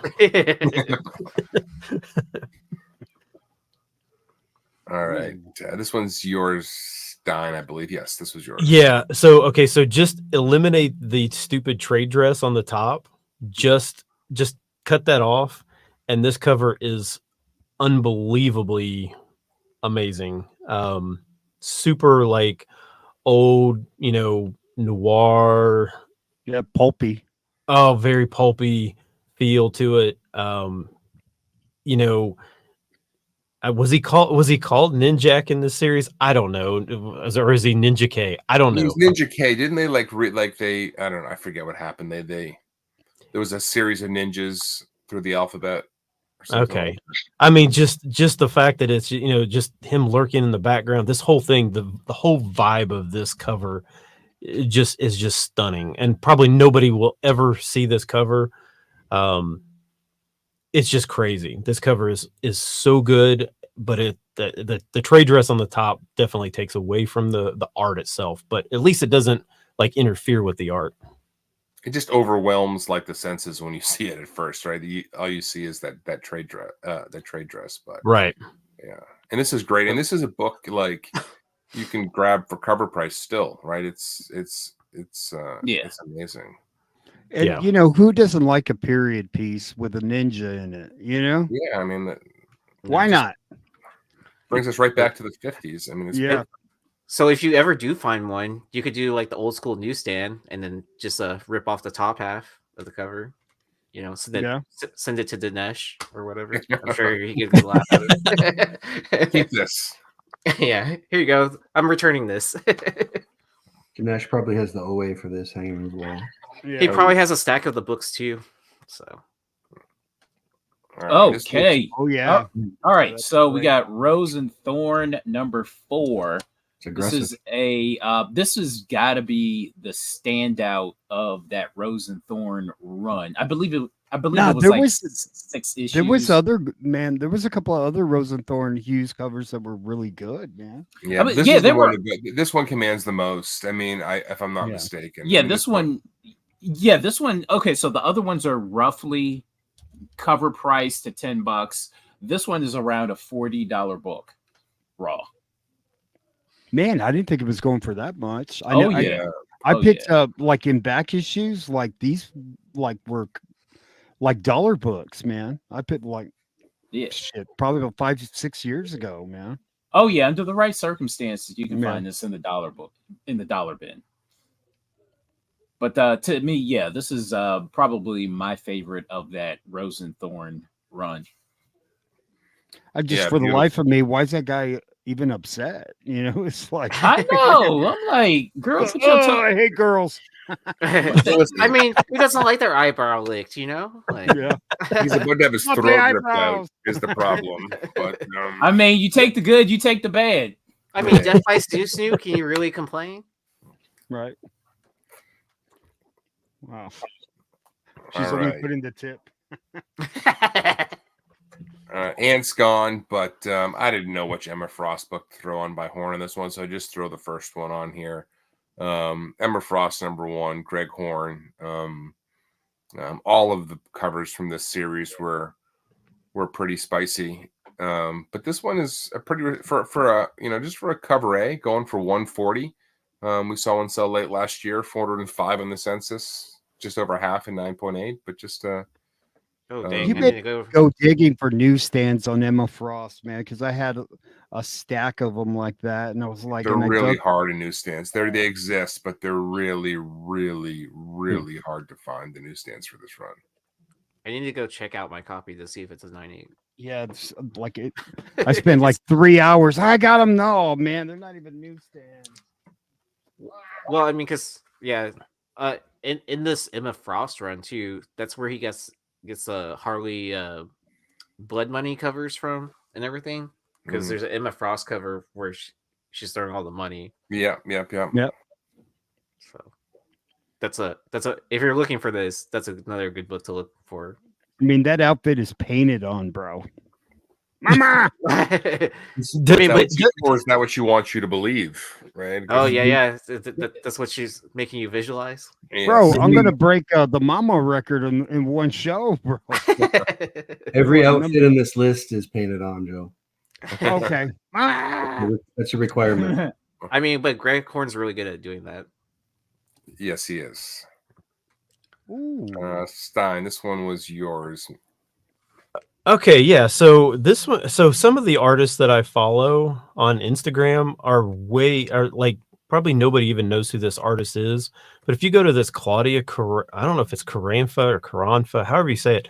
All right, this one's yours, Stein, I believe. Yes, this was yours. Yeah. So okay. So just eliminate the stupid trade dress on the top. Just cut that off, and this cover is unbelievably amazing. Super like old, noir. Yeah, pulpy. Oh, very pulpy feel to it. Was he called Ninjak in this series? I don't know. Or is he Ninja K? I don't know. He's Ninja K. Didn't they I don't know. I forget what happened. There was a series of ninjas through the alphabet. Okay. I mean, just the fact that it's, just him lurking in the background, this whole thing, the whole vibe of this cover is just stunning. And probably nobody will ever see this cover. It's just crazy. This cover is so good, but the trade dress on the top definitely takes away from the art itself, but at least it doesn't like interfere with the art. It just overwhelms like the senses when you see it at first, right? All you see is that trade dress, but right. Yeah. And this is great. And this is a book like you can grab for cover price still, right? It's amazing. And who doesn't like a period piece with a ninja in it? Yeah, I mean, why not? Brings us right back to the 50s. I mean, it's perfect. So if you ever do find one, you could do like the old school newsstand and then just rip off the top half of the cover. Send it to Dinesh or whatever. I'm sure he gives me a laugh at it. Keep this. Yeah, here you go. I'm returning this. Dinesh probably has the OA for this hanging as well. Yeah. He probably has a stack of the books too. So. Okay. Oh yeah. All right. So we got Rose and Thorn #4. This has got to be the standout of that Rose and Thorn run. I believe it was like 6 issues. There was a couple of other Rose and Thorn Hughes covers that were really good, man. Yeah, this one commands the most. I mean, if I'm not mistaken. Yeah, this one. Okay, so the other ones are roughly cover price to $10. This one is around a $40 book, raw. Man, I didn't think it was going for that much. I picked up like in back issues, like these were like dollar books, man. I picked probably about 5-6 years ago, man. Oh yeah, under the right circumstances, you can find this in the dollar bin. But to me, this is probably my favorite of that Rose and Thorn run. For the life of me, why is that guy even upset? It's like I know. I'm like, girls. I hate girls. I mean, who doesn't like their eyebrow licked? Like, yeah. He's about to have his throat ripped out. Is the problem? But I mean, you take the good, you take the bad. I mean, Death by Snoo. Can you really complain? Right. Wow. She's All only right. putting the tip. Ant's gone, but I didn't know which Emma Frost book to throw on by Horn on this one, so I just throw the first one on here. Emma Frost #1, Greg Horn. All of the covers from this series were pretty spicy. But this one is a pretty for a just for a cover A, going for 140. We saw one sell late last year, 405 on the census, just over half in 9.8. But just Oh dang! You I may need to go digging for newsstands on Emma Frost, man, because I had a stack of them like that, and I was like, they're and I really dug- hard in newsstands. They exist, but they're really, really, really hard to find the newsstands for this run. I need to go check out my copy to see if it's a 9.8. Yeah, it's like it. I spent like 3 hours. I got them. No, man, they're not even newsstands. Well, I mean, because in this Emma Frost run too, that's where he gets Harley Blood Money covers from and everything. Because there's an Emma Frost cover where she's throwing all the money. Yeah. So that's a if you're looking for this, that's another good book to look for. I mean, that outfit is painted on, bro. Mama. Is that what she wants you to believe? Right? Oh yeah. That's what she's making you visualize. Yes. Bro, I'm gonna break the Mama record in one show, bro. Every outfit in this list is painted on, Joe. Okay. That's a requirement. I mean, but Greg Horn's really good at doing that. Yes, he is. Ooh. Stein, this one was yours. Okay, yeah. So this one, so some of the artists that I follow on Instagram are like probably nobody even knows who this artist is. But if you go to this Claudia, I don't know if it's Caranfa or Caranfa, however you say it,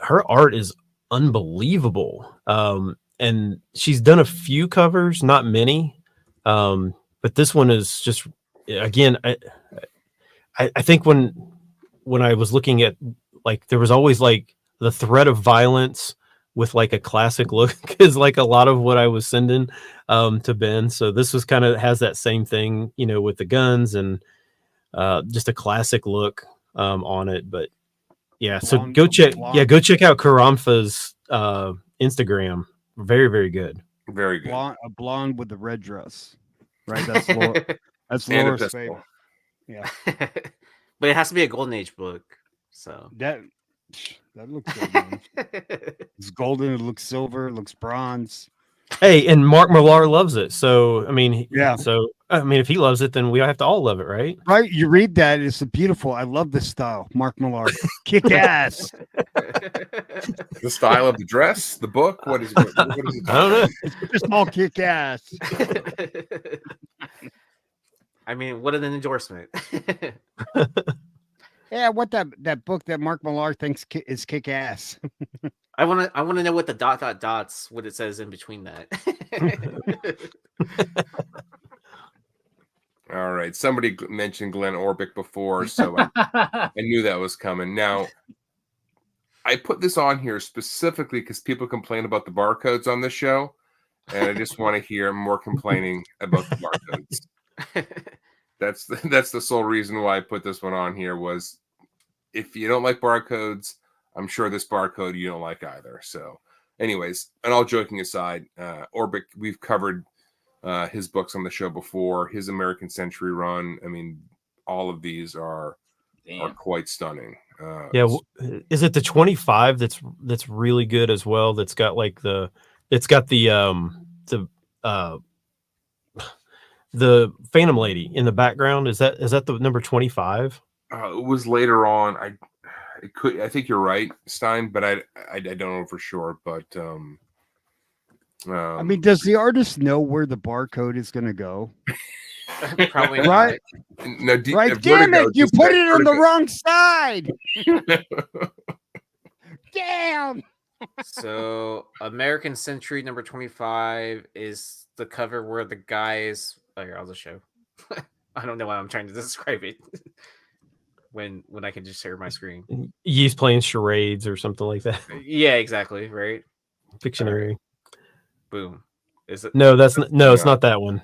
her art is unbelievable. And she's done a few covers, not many. But this one is just, again, I think when I was looking at, like, there was always like the threat of violence with like a classic look is like a lot of what I was sending to Ben. So this was kind of has that same thing, with the guns and just a classic look on it. But yeah, so go check out Karamfa's Instagram. Very, very good. Very good. A blonde with the red dress. Right. That's Laura. That's Laura's favorite. Yeah. But it has to be a Golden Age book. So that looks good, man. It's golden, it looks silver, it looks bronze. Hey, and Mark Millar loves it. So I mean, yeah. So I mean, if he loves it, then we have to all love it, right? Right. You read that, it's beautiful. I love this style. Mark Millar. Kick ass. The style of the dress, the book. What is it? I don't know. It's just all kick ass. I mean, what an endorsement. Yeah, what that book that Mark Millar thinks is kick ass. I want to know what the ... dots what it says in between that. All right. Somebody mentioned Glenn Orbick before, so I knew that was coming. Now, I put this on here specifically because people complain about the barcodes on this show, and I just want to hear more complaining about the barcodes. That's the sole reason why I put this one on here was if you don't like barcodes, I'm sure this barcode you don't like either. So anyways, and all joking aside, Orbick, we've covered his books on the show before, his American Century run. I mean, all of these are quite stunning. Yeah. Is it the 25 that's really good as well? That's got like the Phantom Lady in the background. Is that the number 25? It was later on. I think you're right, Stein, but I don't know for sure. But I mean, does the artist know where the barcode is going to go? Probably right. No, right. Damn it! You put it on the wrong side. Damn. So, American Century number 25 is the cover where the guys. Oh, here, I'll just show. I don't know why I'm trying to describe it. when I can just share my screen. He's playing charades or something like that. Yeah, exactly. Right. Pictionary. Boom. Is it? No, it's not that one.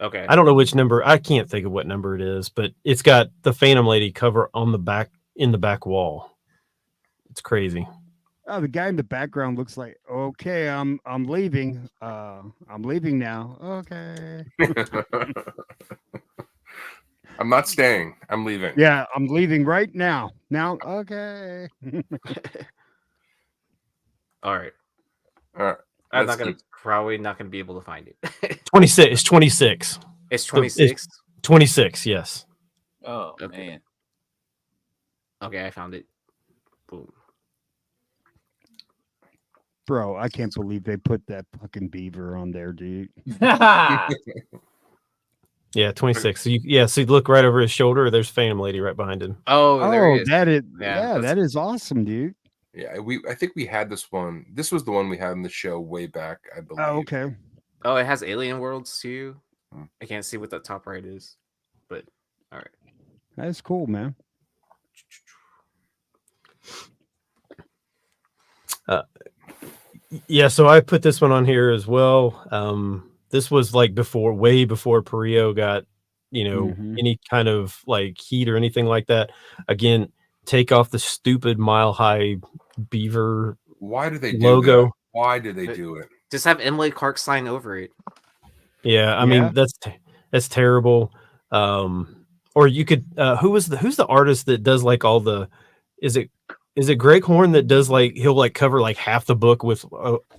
Okay. I don't know which number. I can't think of what number it is, but it's got the Phantom Lady cover on the back in the back wall. It's crazy. Oh, the guy in the background looks like, okay, I'm leaving. I'm leaving now. Okay. I'm not staying. I'm leaving. Yeah, I'm leaving right now. Now, okay. All right. All right. I'm let's probably not gonna be able to find it. 26. It's 26. It's So 26. 26. Yes. Oh Okay. man. Okay, I found it. Boom. Bro, I can't believe they put that fucking beaver on there, dude. Yeah, 26. So so you look right over his shoulder. There's Phantom Lady right behind him. Oh, there it is. that is Yeah, that is awesome, dude. Yeah, I think we had this one. This was the one we had in the show way back, I believe. Oh, okay. Oh, it has Alien Worlds too. Hmm. I can't see what the top right is, but all right. That's cool, man. Yeah, so I put this one on here as well. This was like way before Perio got, any kind of like heat or anything like that. Again, take off the stupid Mile High Beaver Why do they do logo. that? Why did they do it? Just have Emily Clark sign over it. Yeah, I mean that's terrible. Or you could who's the artist that does like all the is it Greg Horn that does like he'll like cover like half the book with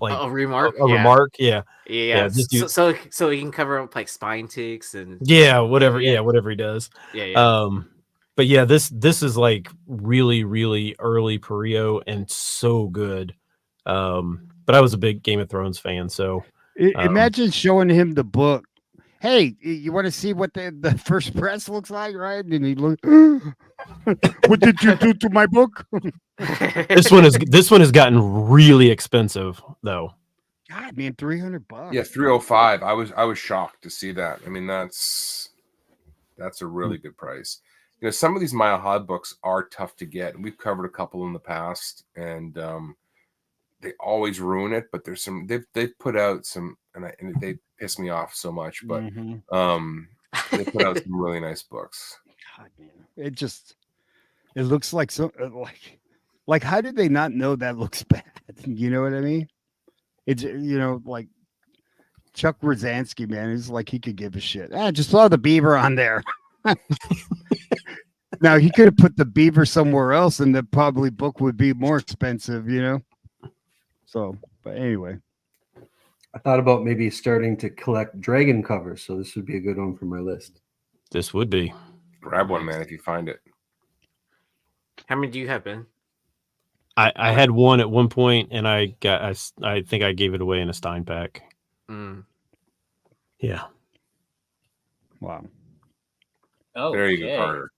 like A remark. a remark? Yeah. Yeah. just do- So he can cover up like spine ticks and whatever. Yeah. Yeah, whatever he does. yeah. But yeah, this is like really, really early Perio and so good. But I was a big Game of Thrones fan, so Imagine showing him the book. Hey, you want to see what the first press looks like, right? And he look. What did you do to my book? this one has gotten really expensive though. God, man, $300. Yeah, 305. I was shocked to see that. I mean, that's a really good price. Some of these Mile High books are tough to get, and we've covered a couple in the past, and they always ruin it. But there's some they've put out some, and they piss me off so much. But they put out some really nice books. God, man, it looks like so like how did they not know that looks bad? You know what I mean? It's like Chuck Rosansky, man, is like he could give a shit. Just throw the beaver on there. Now he could have put the beaver somewhere else, and the probably book would be more expensive, So, but anyway, I thought about maybe starting to collect dragon covers, so this would be a good one for my list. This would be. Grab one, man, if you find it. How many do you have, Ben? I had one at one point, and I think I gave it away in a Stein pack. Yeah. Wow. Oh, There you go, Carter.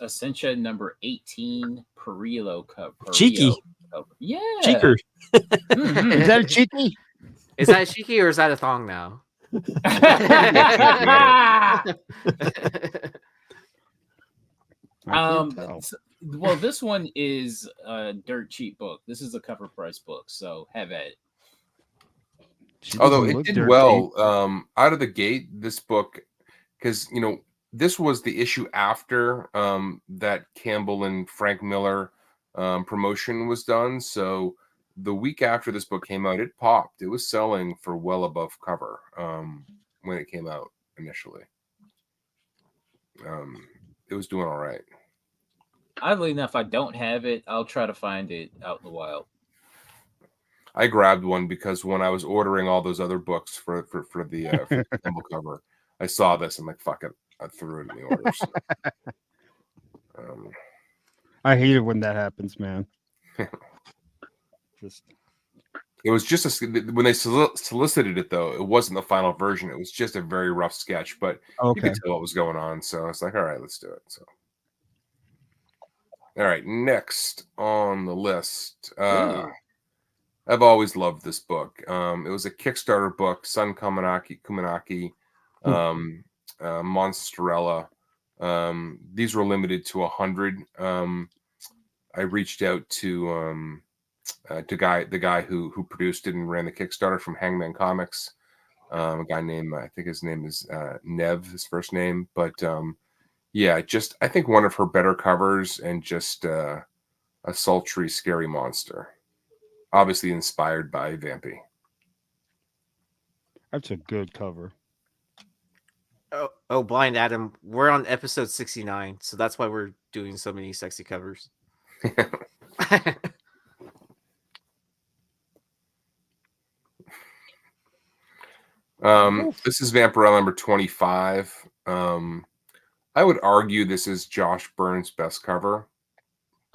Essentia number 18, Perillo cover. Cheeky. Cover. Yeah. Cheeker. Is that a cheeky? Is that a cheeky or is that a thong now? Well, this one is a dirt cheap book. This is a cover price book, so have at it. Although it did well out of the gate, this book, because this was the issue after that Campbell and Frank Miller promotion was done. So the week after this book came out, it popped. It was selling for well above cover when it came out initially. It was doing all right. Oddly enough, I don't have it. I'll try to find it out in the wild. I grabbed one because when I was ordering all those other books for the Campbell cover, I saw this. I'm like, fuck it. I threw it in the orders. I hate it when that happens, man. It was just when they solicited it, though, it wasn't the final version. It was just a very rough sketch, but you could tell what was going on. So it's like, all right, let's do it. So, all right, next on the list. I've always loved this book. It was a Kickstarter book, Sun Kumanaki, Monsterella. These were limited to 100. I reached out to the guy who produced it and ran the Kickstarter from Hangman Comics. A guy named, I think his name is Nev, his first name. But yeah, just I think one of her better covers, and just a sultry, scary monster. Obviously inspired by Vampy. That's a good cover. Oh, Blind Adam, we're on episode 69, so that's why we're doing so many sexy covers. This is Vampirella number 25. I would argue this is Josh Burns' best cover,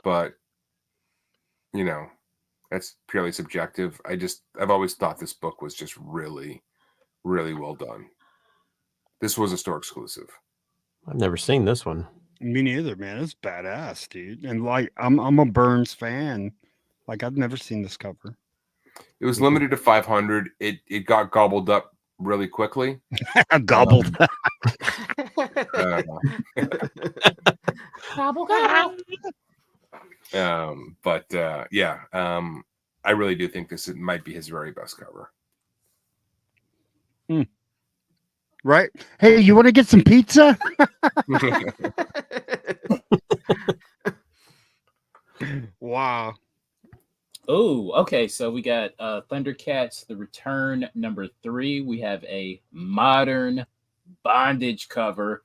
but you know, that's purely subjective. I've always thought this book was just really, really well done. This was a store exclusive. I've never seen this one. Me neither, man. It's badass, dude. And like, I'm a Burns fan. Like, I've never seen this cover. It was limited to 500. It got gobbled up really quickly. Gobbled. Gobble, gobble. But yeah, I really do think this might be his very best cover. Right? Hey, you want to get some pizza? Wow. Oh, okay. So we got Thundercats: The Return number 3. We have a modern bondage cover.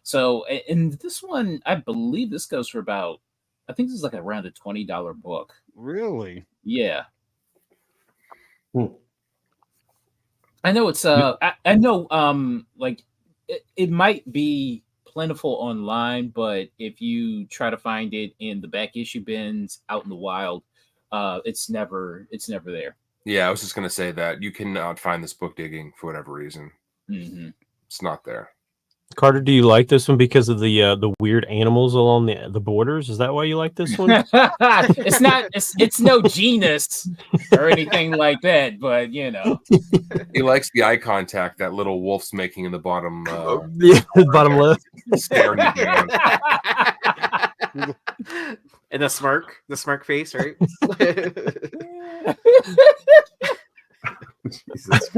So, in this one, I believe this goes for about, I think this is like around a $20 book. Really? Yeah. I know it's I know like it might be plentiful online, but if you try to find it in the back issue bins out in the wild, it's never there. Yeah, I was just gonna say that you cannot find this book digging for whatever reason. Mm-hmm. It's not there. Carter, do you like this one because of the weird animals along the borders? Is that why you like this one? It's not. It's no genus or anything like that, but you know, He likes the eye contact that little wolf's making in the bottom. Yeah, bottom left. Staring you down. And the smirk face, right? Jesus.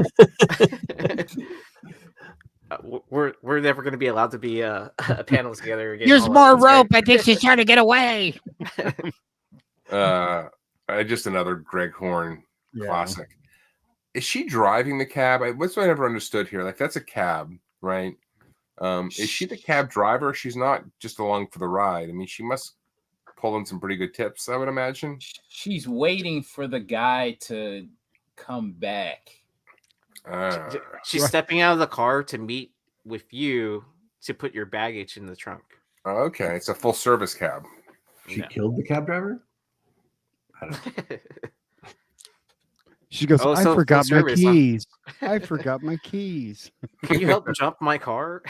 We're never going to be allowed to be a panelist together again. Use more rope. I think she's trying to get away. Just another Greg Horn Yeah. classic. Is she driving the cab? What's what I never understood here? Like, that's a cab, right? Is she the cab driver? She's not just along for the ride. I mean, she must pull in some pretty good tips, I would imagine. she's waiting for the guy to come back. She's stepping out of the car to meet with you to put your baggage in the trunk. Okay, it's a full service cab. She Yeah. killed the cab driver? I don't know. She goes, Oh, I so forgot full my service, huh? keys. I forgot my keys. Can you help jump my car?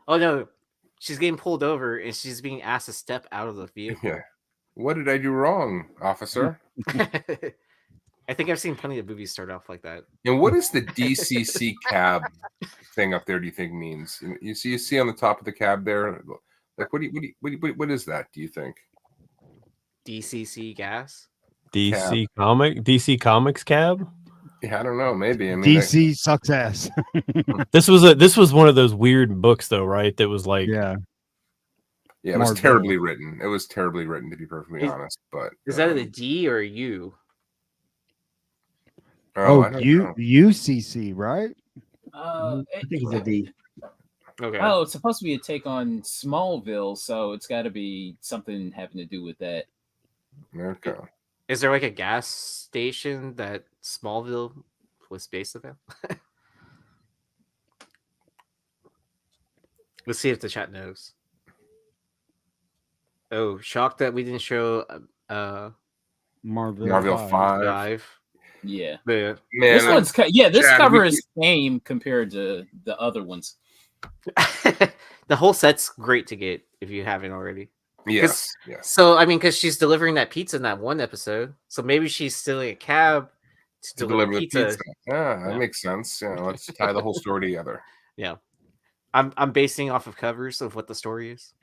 Oh no, she's getting pulled over and she's being asked to step out of the vehicle. Yeah. What did I do wrong, officer? I think I've seen plenty of movies start off like that. And what is the DCC cab thing up there? Do you think means? You see on the top of the cab there, like what is that? Do you think? DCC gas. DC Comics cab. Yeah, I don't know. Maybe. I mean, DC sucks ass. This was one of those weird books though, right? That was like Yeah. yeah, it was Marvel. terribly written. It was terribly written, to be perfectly honest. But Is that a D or a U? Oh, I don't you know. UCC, right? I think it's a D. Okay. Oh, it's supposed to be a take on Smallville, so it's got to be something having to do with that. Okay. Is there like a gas station that Smallville was based about? Let's see if the chat knows. Oh, shocked that we didn't show Marvel 5. Live. Yeah, The Man, this one's this Chad, cover we- is tame compared to the other ones. the whole set's great to get if you haven't already. yes, yes. So I mean, because she's delivering that pizza in that one episode, so maybe she's stealing a cab to To deliver deliver the pizza. pizza. Yeah, that Yeah. makes sense. Yeah, let's tie the whole story together. Yeah, I'm basing off of covers of what the story is.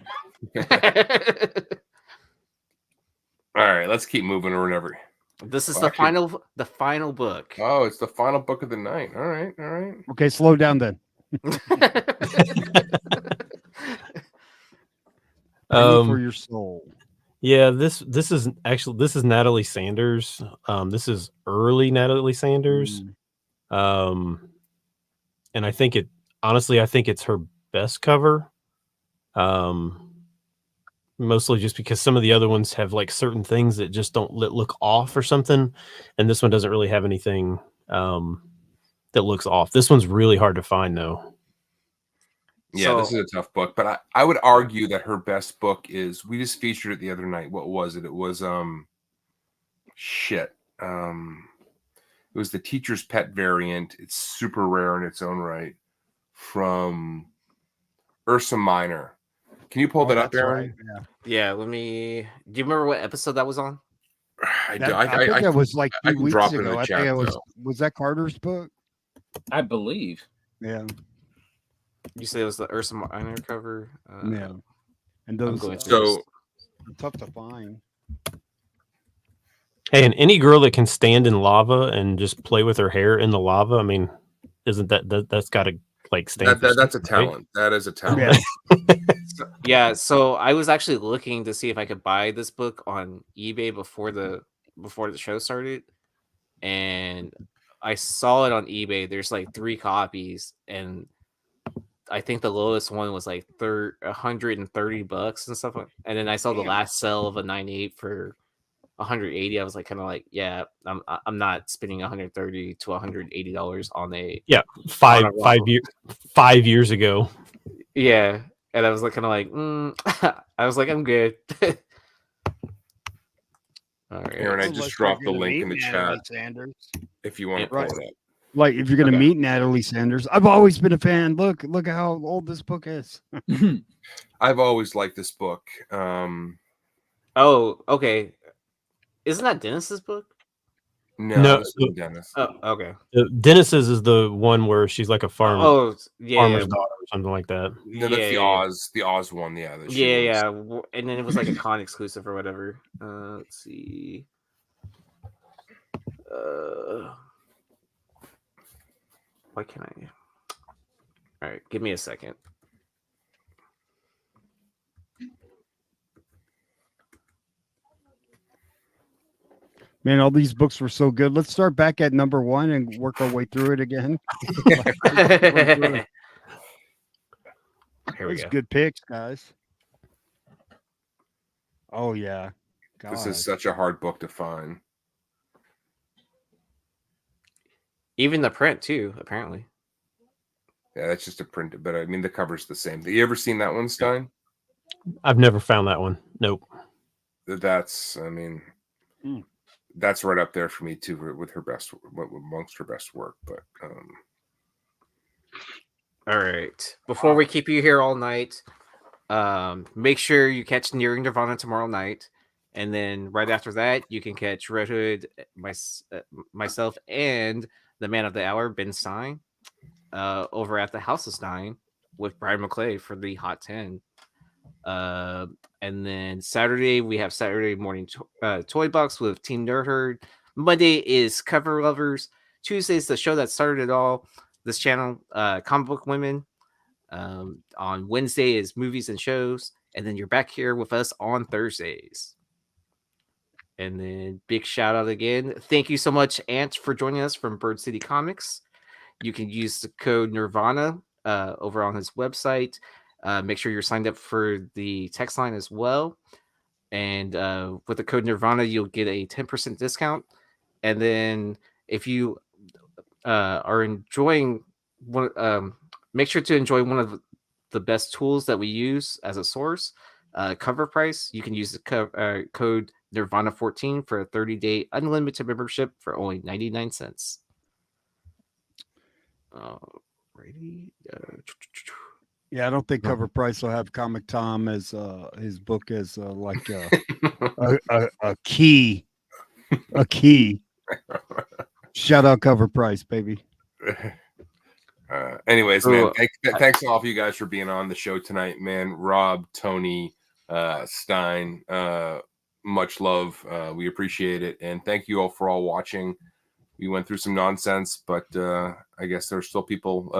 All right, let's keep moving or whatever. This is Well, the actually- final book. Oh, it's the final book of the night. All right, all right. Okay, slow down then. Penny for your soul. Yeah, this is Natalie Sanders. This is early Natalie Sanders. And I think it's her best cover. Mostly just because some of the other ones have like certain things that just don't look off or something, and this one doesn't really have anything that looks off. This one's really hard to find though. Yeah, this is a tough book, but I would argue that her best book is, we just featured it the other night. What was it? It was shit. It was the Teacher's Pet variant. It's super rare in its own right, from Ursa Minor. Can you pull that up, Aaron? Right, yeah. Let me. Do you remember what episode that was on? I think that was like I 2 can weeks drop it in ago. the I chat, think it was. though. Was that Carter's book? I believe. Yeah. You said it was the Ursa Minor cover. Yeah. And those so tough to find. Hey, and any girl that can stand in lava and just play with her hair in the lava, I mean, isn't that's got to like stand? That's a talent. Right? That is a talent. Yeah. So I was actually looking to see if I could buy this book on eBay before the show started, and I saw it on eBay. There's like 3 copies, and I think the lowest one was like $130 and stuff. And then I saw the last sale of a 98 for 180. I was like, kind of like, yeah, I'm not spending $130 to $180 on a 5 years ago. Yeah, and I was like, kind of like, I was like, I'm good. All right, Aaron, I just dropped the link in the chat. Sanders. If you want to pull it up. Like, if you're going to meet Natalie Sanders, I've always been a fan. Look how old this book is. I've always liked this book. Oh, okay. Isn't that Dennis's book? No, this isn't Dennis. Oh, okay. Dennis's is the one where she's like a farmer. Oh, yeah, farmer's daughter or something like that. No, that's the Oz one. Yeah, yeah. And then it was like a con exclusive or whatever. Let's see. Why can't I? All right, give me a second. Man, all these books were so good. Let's start back at number 1 and work our way through it again. Here we go. Good picks, guys. Oh yeah. God. This is such a hard book to find. Even the print too, apparently. Yeah, that's just a print, but I mean the cover's the same. Have you ever seen that one, Stein? I've never found that one. Nope. That's right up there for me too, with her best, amongst her best work. But all right. Before we keep you here all night, make sure you catch Nearing Nirvana tomorrow night, and then right after that, you can catch Red Hood, myself, and the man of the hour, Ben Stein, over at the House of Stein with Brian McClay for the Hot 10. And then Saturday we have Saturday morning toy box with Team Nerd Herd. Monday is Cover Lovers. Tuesday is the show that started it all. This channel, Comic Book Women. On Wednesday is movies and shows, and then you're back here with us on Thursdays. And then big shout out again. Thank you so much, Ant, for joining us from Bird City Comics. You can use the code Nirvana over on his website. Make sure you're signed up for the text line as well. And with the code Nirvana, you'll get a 10% discount. And then if you are enjoying one, make sure to enjoy one of the best tools that we use as a source, Cover Price. You can use the code Nirvana14 for a 30-day unlimited membership for only 99 cents. Alrighty. Yeah, I don't think Cover Price will have Comic Tom as his book as like a key. A key. Shout out Cover Price, baby. Anyways, man, thanks to all of you guys for being on the show tonight, man. Rob, Tony, Stein, much love. We appreciate it, and thank you all for all watching. We went through some nonsense, but I guess there's still people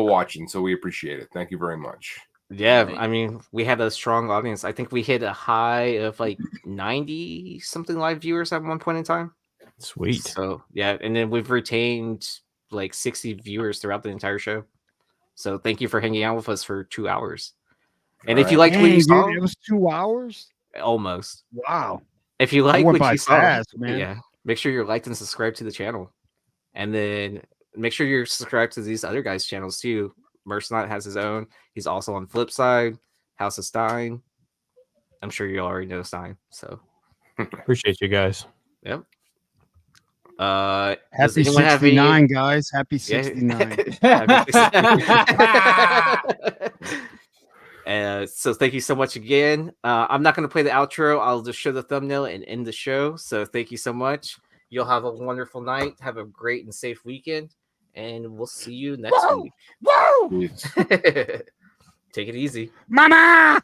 watching, so we appreciate it. Thank you very much. Yeah, Right. I mean, we had a strong audience. I think we hit a high of like 90 something live viewers at one point in time. Sweet. So yeah, and then we've retained like 60 viewers throughout the entire show. So thank you for hanging out with us for 2 hours. And if you liked what you Dang, saw, dude, it was 2 hours. almost. Wow. If you That like went what by you saw, fast, man. yeah, make sure you're liked and subscribed to the channel. And then make sure you're subscribed to these other guys' channels too. Mercenot has his own. He's also on Flipside, House of Stein. I'm sure you already know Stein. So Appreciate you guys. yep. Does Happy anyone have 69, any? guys. Happy 69. So thank you so much again. I'm not going to play the outro. I'll just show the thumbnail and end the show. So thank you so much. You'll have a wonderful night. Have a great and safe weekend. And we'll see you next week. Woo! Take it easy. Mama!